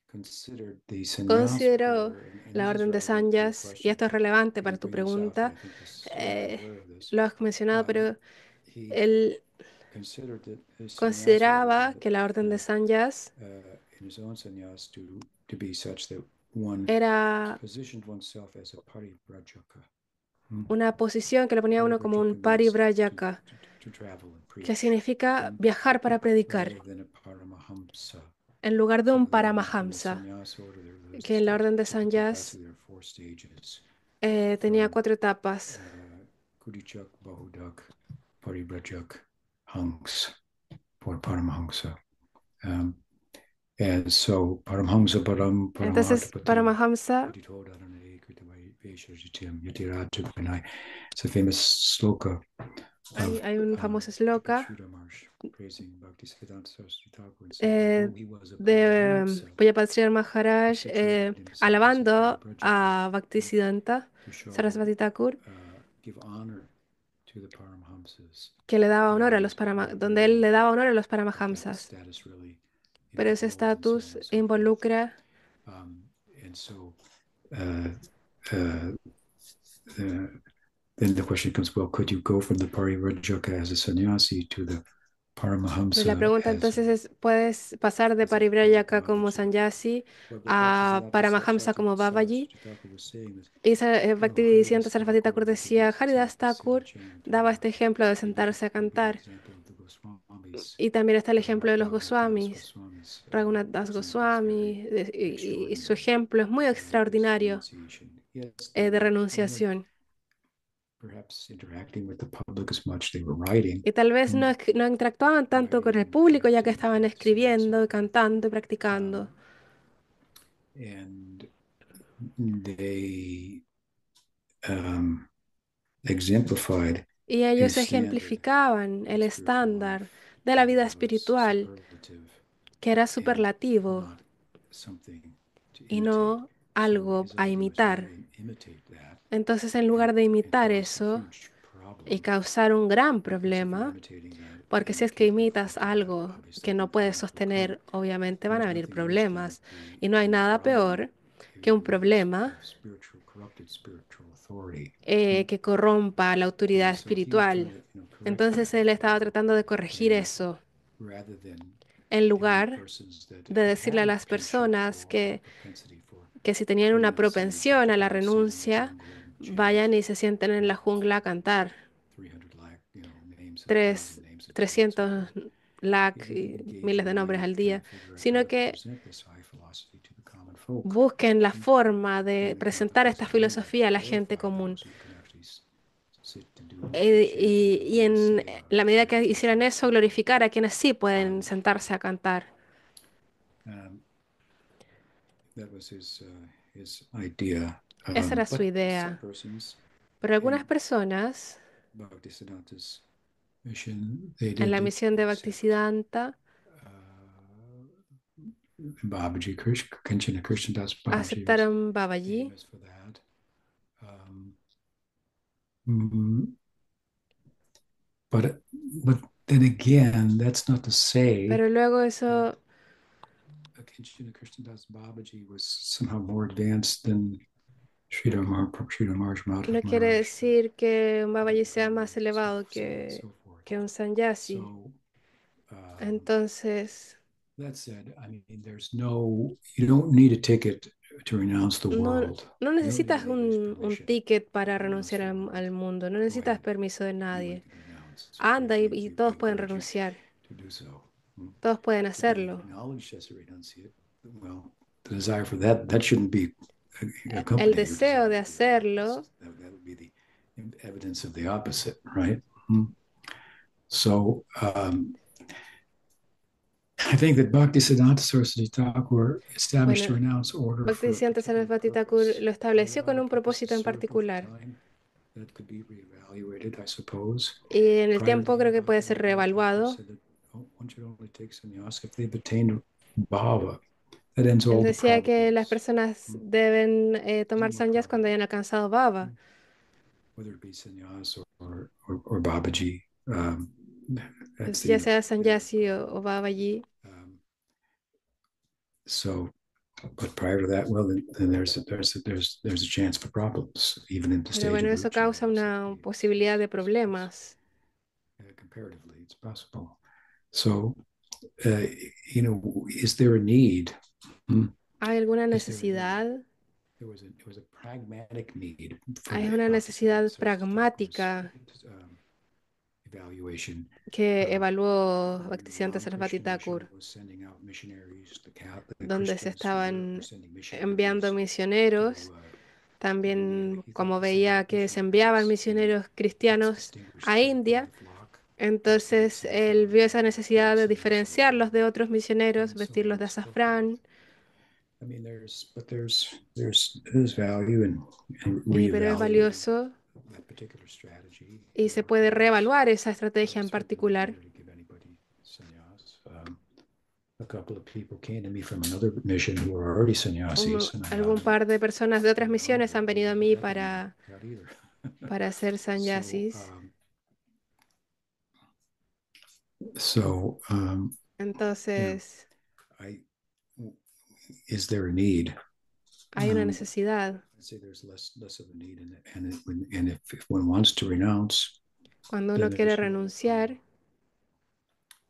considered the sannyas consideró order, and la this is orden de relevant to your Sanyas, y question esto es relevante that para you tu bring this up, and pregunta. I think this still you're eh, aware of this. lo has mencionado, pero He él considered that the sannyas order consideraba que la orden de Sanyas in his own sannyas to be such that one era positioned oneself as a parivrajaka, una posición que le ponía a uno como un parivrajaka, que significa viajar para predicar, en lugar de un paramahamsa, que en la orden de Sannyas tenía 4 etapas. Kudijak, Bahudak, Paribrajak, Hunks, for Paramahamsa. And so Paramhamsa Param Entonces, Paramahamsa, it's a famous sloka. hay un famoso sloka de Vajrapatsri Maharaj alabando a Bhaktisiddhanta Sarasvati Thakur, que le daba honor a los donde él le daba honor a los Paramahamsas. Pero ese estatus involucra then the question comes, well, could you go from the Parivrajaka as a sannyasi to the Paramahamsa? La pregunta entonces es, ¿puedes pasar de Parivrajaka como sannyasi a Paramahamsa como Babaji? Y Bhaktisiddhanta Sarasvati Thakur decía, Haridas Thakur daba este ejemplo de sentarse a cantar. Y también está el ejemplo de los Goswamis, Raghunath Das Goswami, y su ejemplo es muy extraordinario de renunciación. Y tal vez no interactuaban tanto con el público ya que estaban escribiendo, cantando y practicando. And they exemplified Y ellos ejemplificaban el estándar de la vida espiritual, que era superlativo y no algo a imitar. Entonces, en lugar de imitar eso y causar un gran problema, porque si es que imitas algo que no puedes sostener, obviamente van a venir problemas. Y no hay nada peor que un problema que corrompa la autoridad espiritual. Entonces él estaba tratando de corregir eso, en lugar de decirle a las personas que si tenían una propensión a la renuncia, vayan y se sienten en la jungla a cantar 300 lakh y miles de nombres al día, sino que busquen la forma de presentar esta filosofía a la gente común. Y en la medida que hicieran eso, glorificar a quienes sí pueden sentarse a cantar. Esa era su idea. Pero algunas personas en la misión de Bhaktisiddhanta aceptaron Babaji. But then again, that's not to say Pero luego eso Kanchana Krishnadas Babaji was somehow more advanced than Sridhar Maharaj no quiere decir que un Babaji sea más elevado que un sannyasi. Entonces, that said, I mean, you don't need a ticket to renounce the no world. necesitas un ticket para renunciar al mundo, no necesitas permiso de nadie. Anda y todos pueden renunciar. Todos pueden hacerlo. El deseo de hacerlo So, I think that Bhaktisiddhanta Saraswati Thakur established a renounced order. Bhaktisiddhanta Saraswati Thakur lo estableció con un propósito en particular. Y en el tiempo creo que puede ser reevaluado. Él decía que las personas deben tomar sannyas cuando hayan alcanzado bhava. Ya sea sannyasi o babaji. So, but prior to that, well, then there's a chance for problems, even in the stage. Pero bueno, eso causa una posibilidad de problemas. Comparatively, it's possible. So, is there a need? ¿Hay alguna necesidad it was a pragmatic need for Hay the una Bhaktisiddhanta necesidad pragmática evaluation. que evaluó Bhaktisiddhanta Sarasvati Ramakrishna Mission Thakur, was sending out missionaries, the donde se Christians from Europe were estaban sending enviando missionaries misioneros. to También He thought como the veía Sanat que se mission enviaban was misioneros it's cristianos distinguished a from India, the flock, entonces él vio esa necesidad de diferenciarlos de otros misioneros, and so vestirlos on de and so forth. azafrán. I mean, there's value in Pero es reevaluating valioso that particular strategy. y se puede reevaluar esa estrategia en Certainly particular. not here to give anybody sannyas. A couple of people came to me from another mission who were already sannyasis, and I got Algún them par de personas de otras no misiones longer, han but venido a mí that didn't work out either. para ser So, sannyasis. you know, Entonces, I is there a need? hay una necesidad. I'd say there's less of a need, and if one wants to renounce, Cuando uno then quiere renunciar,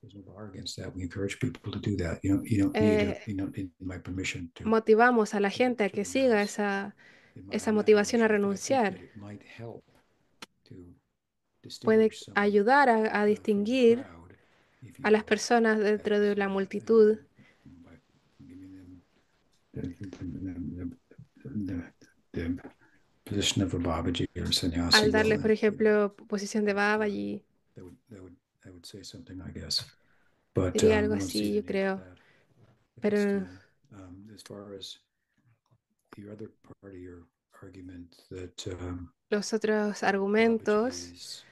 there's no bar against that. We encourage people to do that. You don't need my permission to motivamos a la gente a que siga renounce. esa motivación a If I think renunciar. that it might help to Puede distinguish someone ayudar a from the distinguir crowd, if you a las will, personas dentro de la as, multitud, by giving them the position of a Babaji or sannyasi. al darles, por Well, ejemplo, posición de Babaji. that would say something, I guess. But Diría I algo don't see así, the yo need creo. for that. But Pero still, as far as your other part of your argument that los otros argumentos Babaji's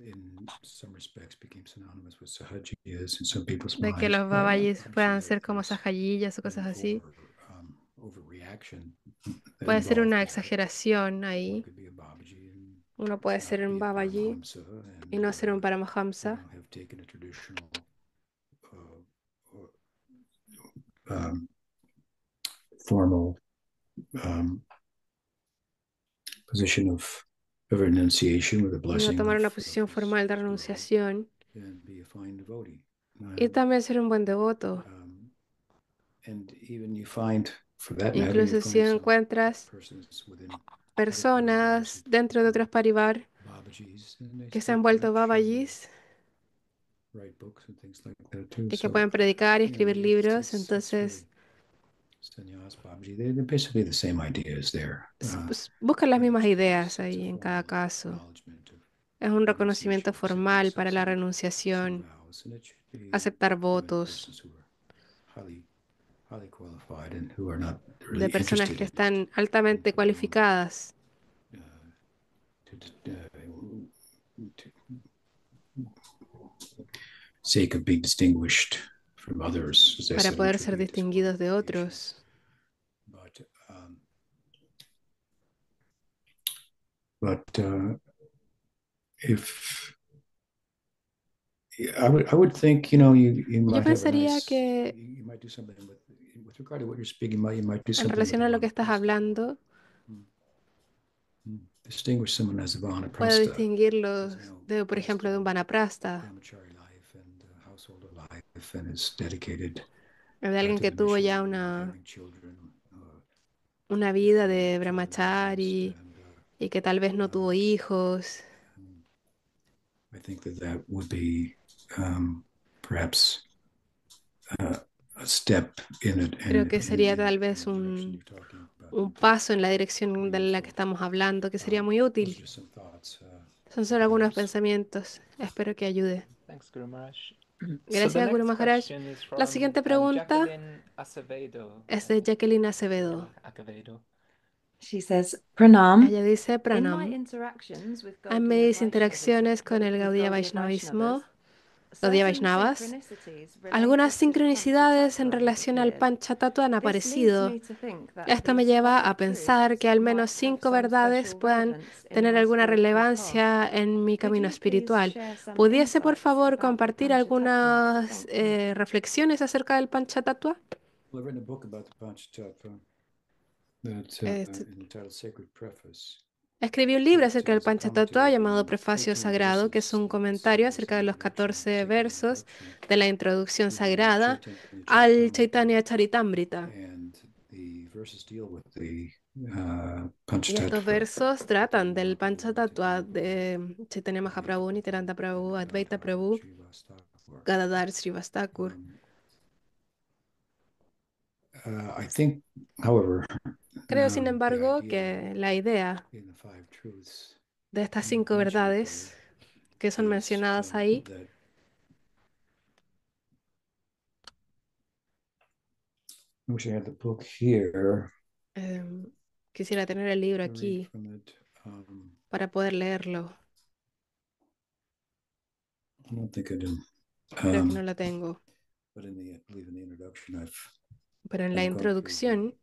in some respects became synonymous with Sahajiyas in some people's de que minds. los Babajis I'm puedan sure ser that como there's sajayillas o been cosas an así, overreaction puede ser involved una there. exageración One ahí. could be a Babaji and Uno puede ser not un be a Babaji Paramahamsa y and no ser un Paramahamsa. have taken a traditional formal position of renunciation with a Y no blessing tomar una of posición his formal de guru renunciación. and be a fine devotee. Y también ser un buen devoto. And even you find, for that matter, you Incluso si find some encuentras persons within personas dentro de otros parivar Babajis, and they que se han still vuelto preach and Babajis write books and things like that too. y que So, pueden predicar y you know, escribir libros. it's Entonces, really sannyas, Babaji. They're basically the same ideas there. pues, buscan las mismas ideas It's a ahí en cada formal caso. acknowledgement of Es un reconocimiento renunciation, formal para la some renunciación, vows, and it should be aceptar given to votos persons who are highly qualified and who are not de really personas interested que in just están altamente for their own cualificadas to sake of being distinguished from others, as para esa poder mucho ser que distinguidos de disqualification. otros. But if I would think, you Yo might have a pensaría nice, que you might do something with regard to what you're speaking about. You might do en something with relación the a lo que estás vanaprastha. hablando, Distinguish someone as a puedo vanaprastha, distinguirlos de, por ejemplo, de un vanaprasta, brahmachari life and householder life, and is dedicated o de alguien to que the tuvo mission, ya not having children, una vida de children brahmachari and y que tal vez no tuvo hijos. I think that would be perhaps a step in it. Creo que sería tal vez un paso en la dirección de la que estamos hablando, que sería muy útil. Son solo algunos pensamientos. Espero que ayude. Thanks, Guru Maharaj. Gracias, Guru Maharaj. La siguiente pregunta es de Jacqueline Acevedo. She says, Pranam. Ella dice, In my Pranam, interactions with en Gaudiya mis interacciones con el Gaudiya Vaishnavismo, Gaudiya Vaishnavas, algunas sincronicidades en relación al Panchatattva han aparecido. Esto me lleva a pensar que al menos 5 verdades puedan tener alguna relevancia en mi camino espiritual. ¿Pudiese, por favor, compartir algunas reflexiones acerca del Panchatattva? Well, I've written a book about the Panchatattva that's entitled Sacred Preface. Escribí un libro acerca del Panchatattva llamado Prefacio Sagrado, que es un comentario acerca de los 14 versos de la introducción sagrada al Chaitanya Charitamrita. And the verses deal with the Y estos versos tratan del Panchatattva de Chaitanya Mahaprabhu, Nityananda Prabhu, Advaita Prabhu, Gadadhar Srivastakur. I think, however, Creo, sin embargo, que la idea de estas 5 verdades que son mencionadas ahí I wish I had the book here. quisiera tener el libro To read aquí from it. para poder leerlo. I don't think I do. Creo que no lo tengo. But I believe in the introduction, Pero en la I've gone through introducción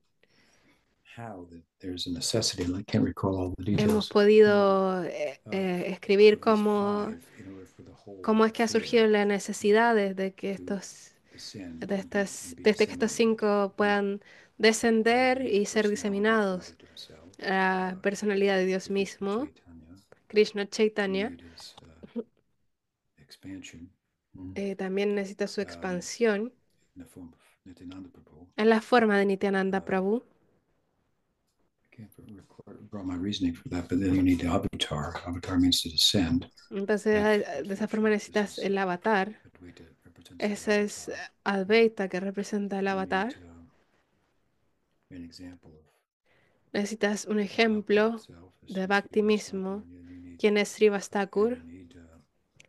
how that there's a necessity, and I can't recall all the hemos details. podido escribir of these cómo, five in order for the whole cómo es que ha surgido affair la necesidad de que to estos, descend de estas, and be desde que estos disseminated. 5 puedan descender y ser diseminados. Personality of God himself, La personalidad de Dios Sri Krishna mismo, Chaitanya, Krishna Chaitanya, need his expansion también necesita su expansión in the form of Nityananda Prabhu. en la forma de Nityananda Prabhu. I can't draw my reasoning for that, but then you need the avatar. Avatar means to descend. Entonces, de esa forma necesitas el avatar. Ese es Advaita, que representa el avatar. An example of Necesitas un ejemplo de Bhakti mismo, quien es Srivastakur,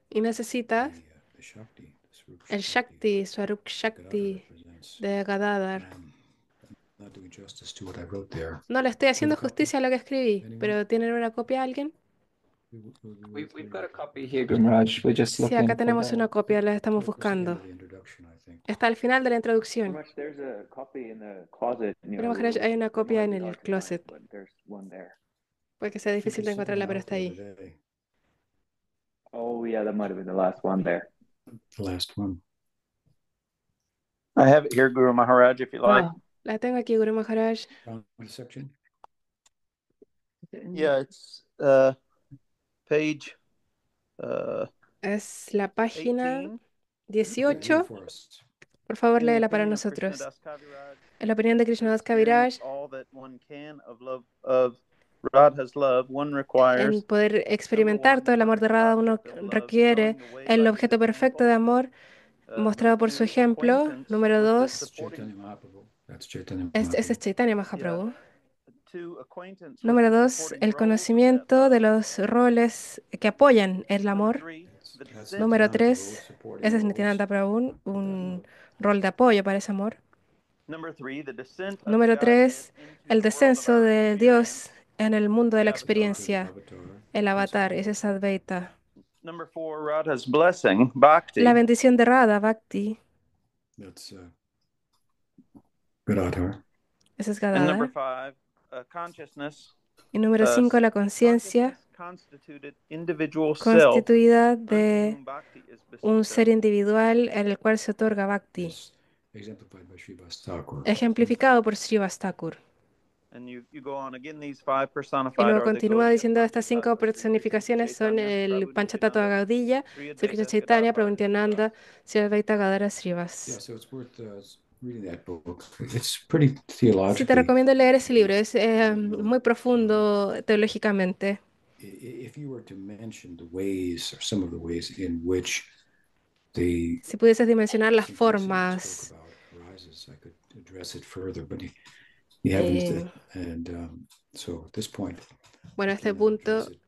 y necesitas el Shakti, Swarup Shakti de Gadadhar. not doing justice to what I wrote there. No le estoy haciendo justicia a lo que escribí, pero ¿tienen una copia alguien? We've got a copy here, Grimraj. We're just Sí, looking acá for tenemos that. una copia, la estamos buscando. Está al final de la introducción. Pretty much there's a copy in the closet near Pero Maharaj, hay una it copia might en be el hard to find, closet. but there's one there. Puede que sea difícil de encontrarla, pero está ahí. Oh yeah, that might have been the last one there. The last one. I have it here, Guru Maharaj, if you like. La tengo aquí, Guru Maharaj. Section? Yeah, it's page Es la página 18. 18. Por favor, In the léela para opinion of nosotros. Krishnadas Kaviraj, En la opinión de Krishnadas experience Kaviraj, all that one can of love of Radha's love, one en requires poder experimentar todo el amor de Radha, uno requiere el objeto perfecto de amor mostrado por su ejemplo. Número 2, Chaitanya Mahaprabhu. That's Chaitanya ese es Mahaprabhu. Chaitanya Mahaprabhu. to acquaintance with Número the 2, supporting el roles of that conocimiento de love. los roles que apoyan el Number amor. 3, the That's descent Número Nityananda Prabhu 3, supporting ese es roles. Nityananda Prabhu, un rol de apoyo para ese amor. Number 3, the descent of Número Godhead 3, into el the world of descenso our de experience, Dios en el mundo de la the avatar. experiencia, Avatar. el avatar, ese es Advaita. Number 4, Radha's blessing, La bhakti. bendición de Radha, Bhakti, That's Gadadhar. ese es And number Gadadhar. 5, consciousness, Y número 5, la conciencia constituted individual self, constituida unto de whom bhakti is un ser bestowed. individual en el cual se otorga Bhakti, Is exemplified by Srivas Thakur. ejemplificado por Srivastakur. And you go on again, these 5 Y personified luego are the continúa Gaudiya diciendo estas 5 Panchatattva, Sri Krishna personificaciones son Chaitanya, el Prabhu Panchatattva Nityananda, Gaudilla, Sri Sri Krishna Advaita Chaitanya, Gadadhar Prabhu Nityananda, Sri Advaita Gadadhara Yeah, Srivas. so it's worth reading that book. It's pretty Sí, te theologically. recomiendo leer ese libro, es muy profundo teológicamente. If you were to mention the ways or some of the ways in which the Si pudieses dimensionar las synchronicity you formas, spoke about arises, I could address it further, but you haven't. Eh. And so at this point, bueno, I este cannot address punto it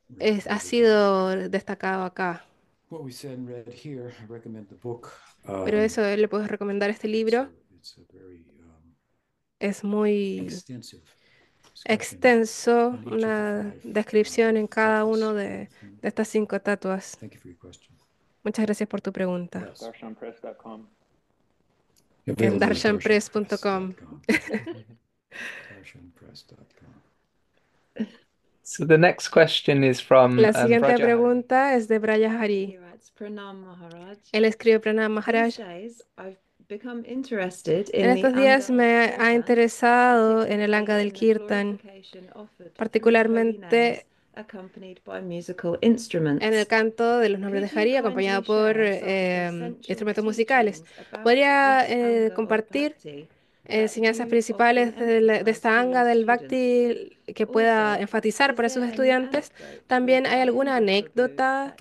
really ha further than sido destacado acá. what we said and read here. I recommend the book. Pero eso, le puedo recomendar este libro. It's a very Es muy extensive discussion extenso, on each of the una 5 descripción en cada tattvas. uno de estas 5 tatuas. Thank you for your question. Muchas gracias por tu pregunta. Yes. Darshanpress.com. En Available at darshanpress.com. darshanpress.com. So the next question is from La siguiente Vraja Hari. pregunta es de Braja Hari. He writes, Pranam Maharaj. Él escribe Pranam Maharaj. These days, I've become interested En in the estos días Anga me of ha Kirtan, interesado en el Anga particularly del in the Kirtan, glorification offered through particularmente holy names accompanied by musical instruments. en el canto de los nombres de Could you Hari acompañado kindly por share some essential instrumentos musicales. teachings about ¿Podría this Anga of compartir Bhakti enseñanzas principales de esta anga del Bhakti que pueda enfatizar para sus estudiantes. También hay alguna anécdota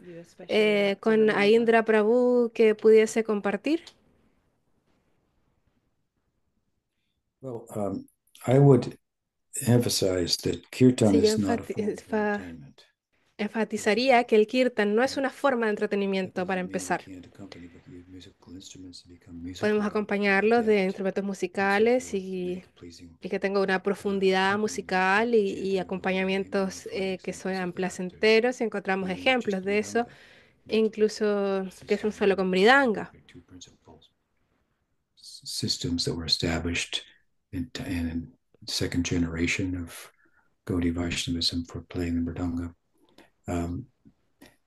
con Aindra Prabhu que pudiese compartir. Well, I would emphasize that kirtan Sí, yo is not a form of entertainment. enfatizaría que el kirtan no es una forma de entretenimiento para empezar. Podemos acompañarlo de instrumentos musicales y que tenga una profundidad musical y acompañamientos que sean placenteros. Y encontramos ejemplos de eso, incluso que es un solo con mridanga. Systems that were established in second generation of Gaudiya Vaishnavism for playing the mridanga.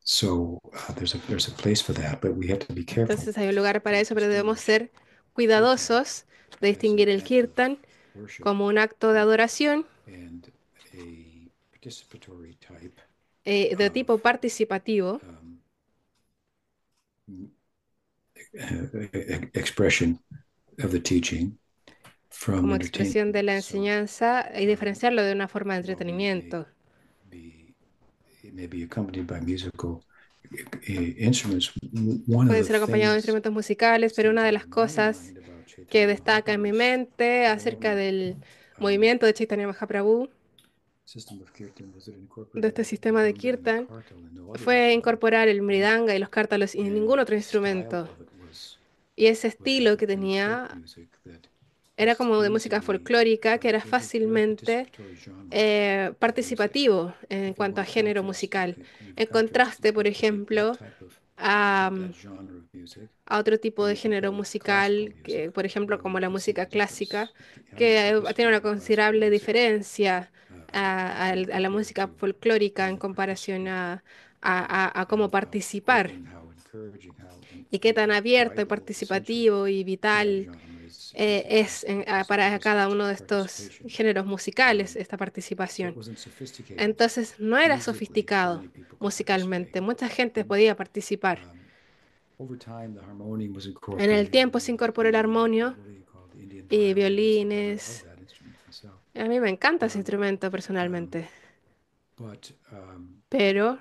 There's a place for that, but we have to be careful. Entonces hay un lugar para eso, pero debemos ser cuidadosos de distinguir el kirtan como un acto de adoración de tipo participativo, expression of the teaching from como expresión de la entertainment. enseñanza y diferenciarlo de una forma de entretenimiento. It may be accompanied by musical instruments. One Puede of ser the acompañado de things instrumentos musicales, pero una de las cosas que destaca en mi mente acerca del movimiento de Chaitanya Mahaprabhu, de este sistema de kirtan, fue incorporar el mridanga y los kártalos y ningún otro instrumento. Y ese estilo que tenía era como de música folclórica, que era fácilmente participativo en cuanto a género musical. En contraste, por ejemplo, a otro tipo de género musical, que, por ejemplo, como la música clásica, que tiene una considerable diferencia a la música folclórica en comparación a cómo participar y qué tan abierto y participativo y vital para cada uno de estos géneros musicales esta participación. Entonces no era sofisticado musicalmente, mucha gente podía participar. En el tiempo se incorporó el armonio y violines. A mí me encanta ese instrumento personalmente. Pero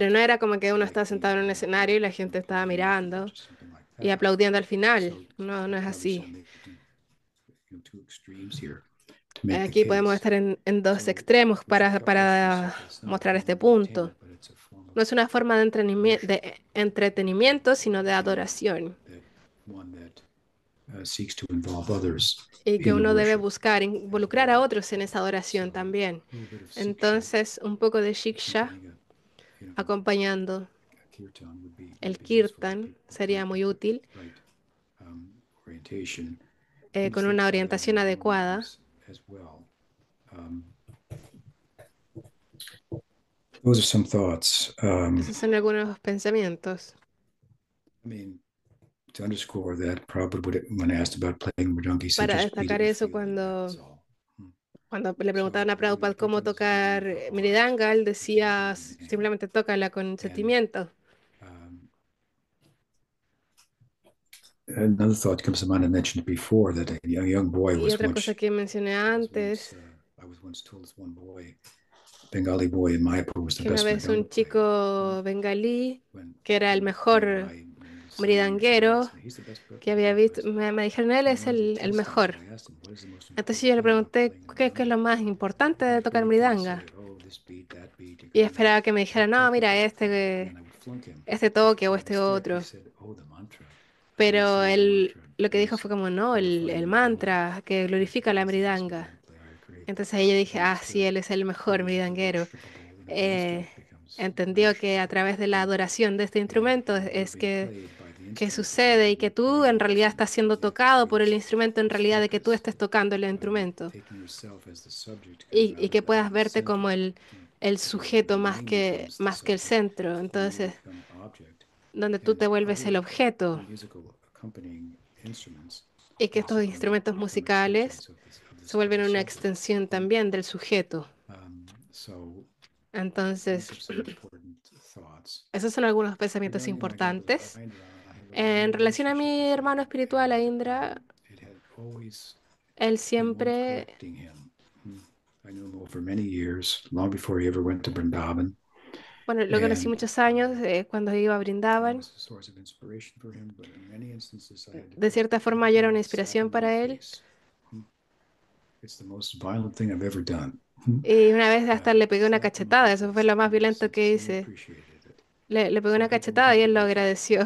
no era como que uno estaba sentado en un escenario y la gente estaba mirando y aplaudiendo al final. No, no es así. Aquí podemos estar en dos extremos para mostrar este punto. No es una forma de entretenimiento, sino de adoración. Y que uno debe buscar involucrar a otros en esa adoración también. Entonces, un poco de shiksha acompañando el kirtan sería muy útil, con una orientación adecuada. Those are some thoughts. Esos son algunos pensamientos. To underscore that, Prabhupada, when asked about playing mridanga, he said, Para just destacar immediately eso, feel it, that's all. cuando le preguntaban a Prabhupada cómo tocar mridanga, él decía simplemente tócala con sentimiento. Another thought comes to mind, I mentioned it before, that a young boy Y was otra once, cosa que mencioné antes, I was once told this one boy, Bengali boy in Mayapur, was the que una best vez mridanga un chico bengalí, player. que era el mejor mridanguero que había visto, me dijeron, él es el mejor. Entonces yo le pregunté, ¿qué es lo más importante de tocar mridanga? Y esperaba que me dijera, no, mira, este toque o este otro. Pero él lo que dijo fue como, no, el mantra que glorifica la mridanga. Entonces ahí yo dije, ah, sí, él es el mejor mridanguero. Entendió que a través de la adoración de este instrumento es que sucede y que tú en realidad estás siendo tocado por el instrumento en realidad de que tú estés tocando el instrumento y que puedas verte como el sujeto más que el centro. Entonces, donde tú te vuelves el objeto y que estos instrumentos musicales se vuelven una extensión también del sujeto. Entonces, esos son algunos pensamientos importantes. En relación a mi hermano espiritual, a Indra, it had always él been worth siempre, collecting him. I knew him over many years, long before he ever went to Vrindavan. bueno, lo conocí And muchos años cuando iba a I Brindavan. was a source of inspiration for him, but in many instances I had to De cierta forma, yo era una inspiración slap him in para the él. face. It's the most violent thing I've ever done. Y una vez hasta le pegué una Slap him in the cachetada, eso fue face. lo más And he violento que sincerely hice. appreciated it. Le pegué una Some people cachetada wouldn't y have él lo believed agradeció.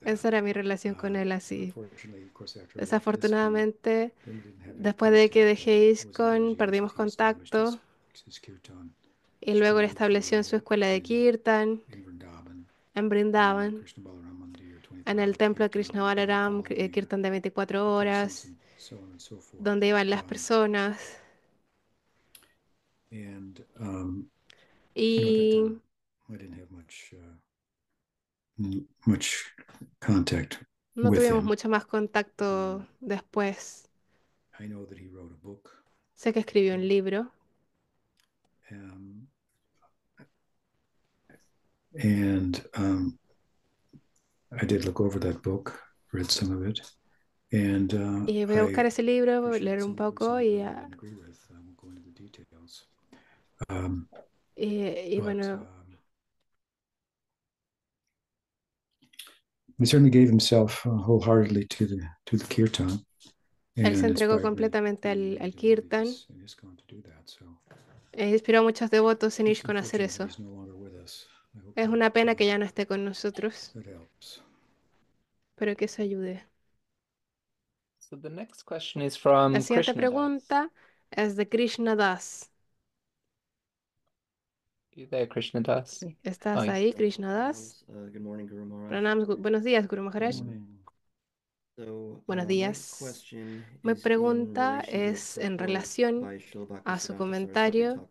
like Esa that. era mi relación con él así. Unfortunately, of course, after I left ISKCON, Desafortunadamente, then he didn't have any después de que contact. dejé It wasn't ISKCON, years perdimos that he established contacto his kirtan y luego él school estableció en su escuela de in Kirtan Vrindavan, en in the Brindavan, Krishna Balaram Mandir, en el 24-hour templo de kirtan, Krishna and people would Balaram, follow him, Kirtan de 24 participants, horas, and so on and so forth. donde iban las personas. And at that Y time, I didn't have much contact no with tuvimos him. mucho más contacto después. I know that he wrote a book, Sé que escribió un libro and I did look over that book, read some of it, and y voy a buscar I ese libro, appreciate leer un some of poco it that I didn't agree with. I won't go into the details. y But bueno, he certainly gave himself wholeheartedly to the kirtan, él se and entregó inspired completamente many al Kirtan devotees in ISKCON to do that. So e inspiró a muchos devotos en it's ISKCON a hacer unfortunate that eso. he's no longer with us. I hope Es that, una pena que ya no esté con nosotros, that helps. pero que eso ayude. So the next question is La from siguiente Krishna Das. pregunta es de Krishna Das. You there, Krishna Das? ¿Estás Oh, yeah. ahí, Krishna Das? Good morning, Guru Maharaj. Pranams, buenos días, Guru Maharaj. Buenos días. Mi pregunta es en relación a su comentario,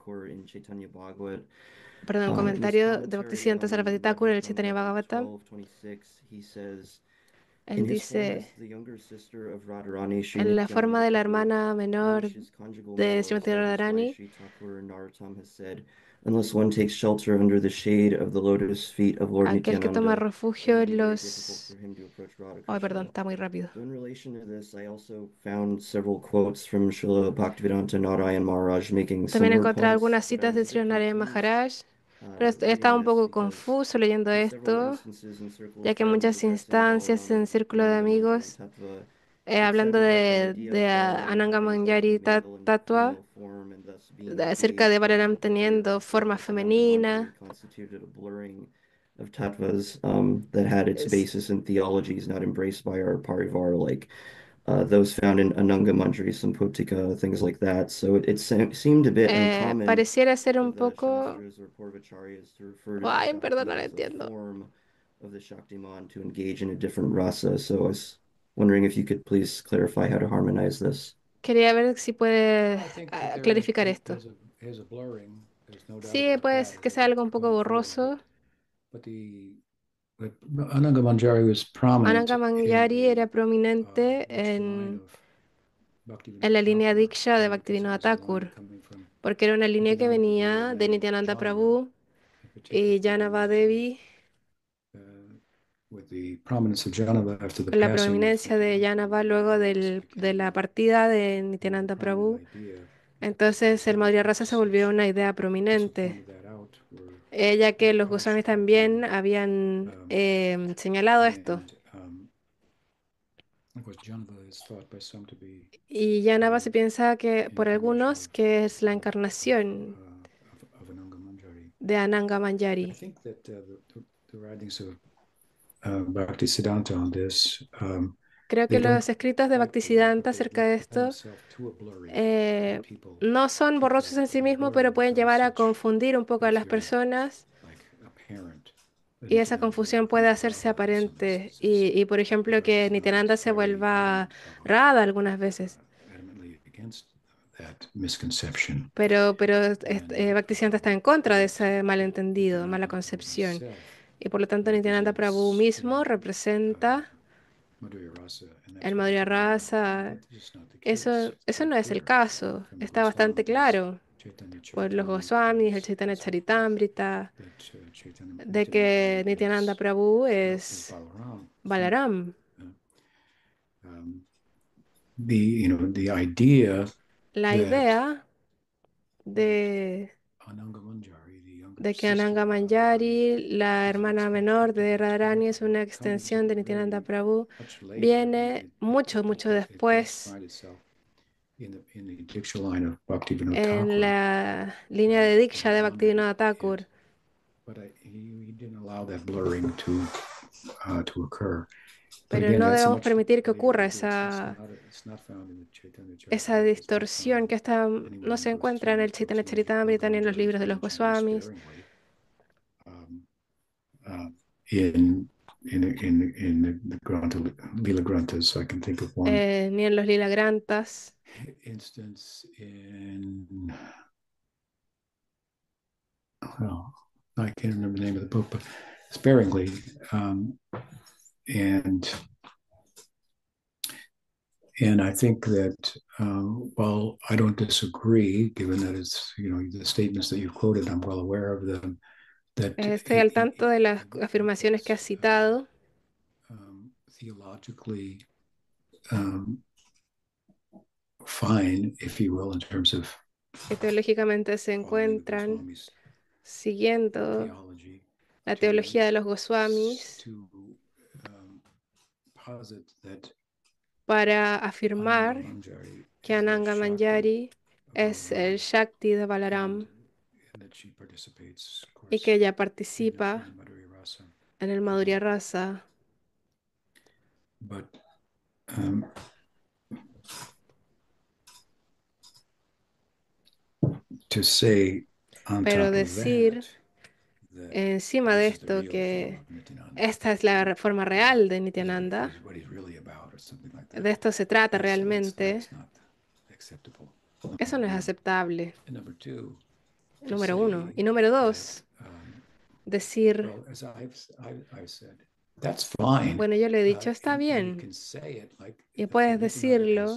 perdón, comentario de Bhaktisiddhanta Sarasvati Thakur en el Chaitanya Bhagavatam. Él dice, en la forma de la hermana menor de Srimati Radharani, Unless one takes shelter under the shade of the lotus feet of Lord aquel que toma Nityananda, refugio it would en be very los... difficult for him to approach Radha Ay, perdón, Krishna. está muy rápido. So in relation to this, I also found several quotes from Srila Bhaktivedanta Narayan Maharaj making También similar encontré points, algunas but I citas was de a Sri bit Narayana confused Maharaj, pero estaba reading un this poco because confuso leyendo in several esto, instances in Circle ya of que en Friends muchas addressing instancias Balaram en and círculo de Ananga Manjari amigos, Tattva, it hablando sounded like the idea de of Balaram Ananga having both a Manjari male and Tattva, female form and thus being acerca de engaged in Balaram the Manjari teniendo rasa forma of Ananga femenina. Manjari constituted a blurring of tattvas that had its Es- basis in theologies not embraced by our Parivar, like those found in Ananga Manjari Samputika, things like that. So it seemed a bit uncommon pareciera ser for un the poco... Shastras or Purvacharyas to refer to the Ay, perdón, Shakti no lo as a entiendo. form of the Shaktiman to engage in a different rasa. So I was wondering if you could please clarify how to harmonize this. Quería ver si puede I think that clarificar esto. there's a blurring. There's no doubt Sí, about pues that que as sea I've algo un poco gone forward, borroso. but Ananga Manjari was prominent Ananga in Manjari era the prominente next line of en Bhaktivinoda la línea Thakur, Diksha de because it Bhaktivinoda was a line Thakur, coming from porque era una línea que Nityananda Prabhu venía de and Nityananda Janava, Prabhu in y particular Janava Devi, with the prominence of Janava after the con la passing of prominencia de Nityananda Janava Prabhu, luego Madhurya Rasa de became la partida de Nityananda a prominent Prabhu. idea. Entonces el Madhurya Rasa se volvió una idea prominente, Pointed that out, ya que los Goswamis también habían señalado esto. of course, Janava is thought by some to be Y Janava se piensa que por incarnation algunos que es la encarnación of Ananga Manjari. de Ananga I Manjari. think that the writings of Bhaktisiddhanta on this, Creo que they don't los escritos de quite blur, Bhaktisiddhanta but they acerca de lend esto themselves to a blurring, eh, and people no son keep borrosos en sí that mismos, pero blurring pueden from llevar a such confundir un poco a that las it's very personas like apparent that y esa Nityananda confusión becomes puede hacerse Radha in some aparente. instances. Por ejemplo, que Bhaktisiddhanta Nityananda is se very vuelva adamant Radha algunas veces. adamantly against that misconception. Pero And Bhaktisiddhanta está en contra de that ese malentendido, mala Nityananda Prabhu concepción. himself Y por lo tanto Nityananda Prabhu represents mismo representa Madhurya Rasa, and el that's what Madhurya people don't know. Rasa. That's just not the case. Eso It's very no es el clear caso, from the está bastante Goswamis, claro. por los Goswamis, el Chaitanya Charitamrita, de que Nityananda Prabhu es Balaram. The idea La idea de que Ananga Manjari, la hermana menor de Radharani, es una extensión de Nityananda Prabhu, viene mucho, mucho después en la línea de Diksha de Bhaktivinoda Thakur. Pero no debemos permitir que ocurra esa distorsión que no se encuentra en el Chaitanya Charitamrita ni en los libros de los Goswamis. Lila Granthas, I can think of one ni en los Lila Granthas. instance well, I can't remember the name of the book, but sparingly. And I think that while I don't disagree, given that it's, the statements that you've quoted, I'm well aware of them. Estoy al tanto de las afirmaciones que has citado. Theologically fine, if you will, in terms of que teológicamente se encuentran siguiendo la teología de los Goswamis para afirmar que Ananga Manjari es el Shakti de Balaram y que ella participa en el Madhurya Rasa. Pero decir encima de esto que esta es la forma real de Nityananda, de esto se trata realmente, eso no es aceptable. Número uno. Y número dos, decir, bueno, yo le he dicho, está bien, y puedes decirlo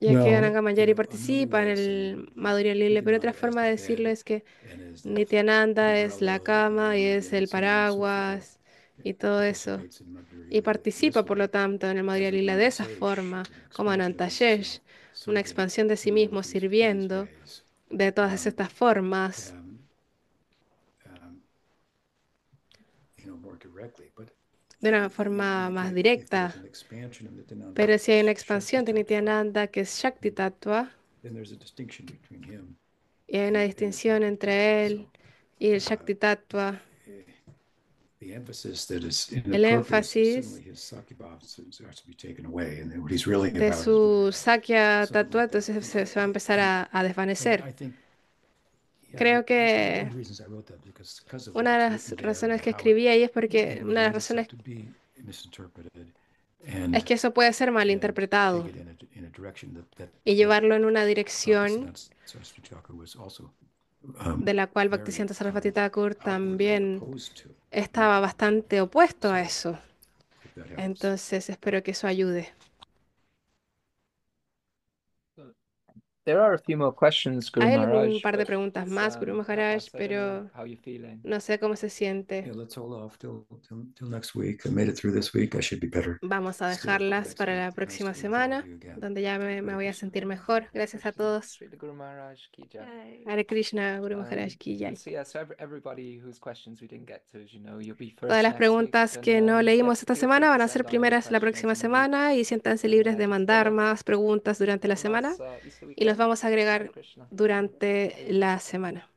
ya que Ananga Manjari participa en el Madhurya Lila, pero otra forma de decirlo es que Nityananda es la cama y es el paraguas y todo eso, y participa por lo tanto en el Madhurya Lila de esa forma, como Anantashesh, una expansión de sí mismo sirviendo de todas estas formas. De una forma más directa, pero si hay una expansión de Nityananda que es Shakti Tattva, y hay una distinción entre él y el Shakti Tattva, el énfasis de su Sakya Tattva entonces se va a empezar a desvanecer. Creo que una de las razones que escribí ahí es porque una de las razones es que eso puede ser malinterpretado y llevarlo en una dirección de la cual Bhaktisiddhanta Sarasvati Thakur también estaba bastante opuesto a eso. Entonces espero que eso ayude. Hay un par de preguntas más, Guru Maharaj, pero no sé cómo se siente. Vamos a dejarlas para la próxima semana, donde ya me voy a sentir mejor. Gracias a todos. Hare Krishna, Guru Maharaj Ki Jai. Todas las preguntas que no leímos esta semana van a ser primeras la próxima semana y siéntanse libres de mandar más preguntas durante la semana y los vamos a agregar durante la semana.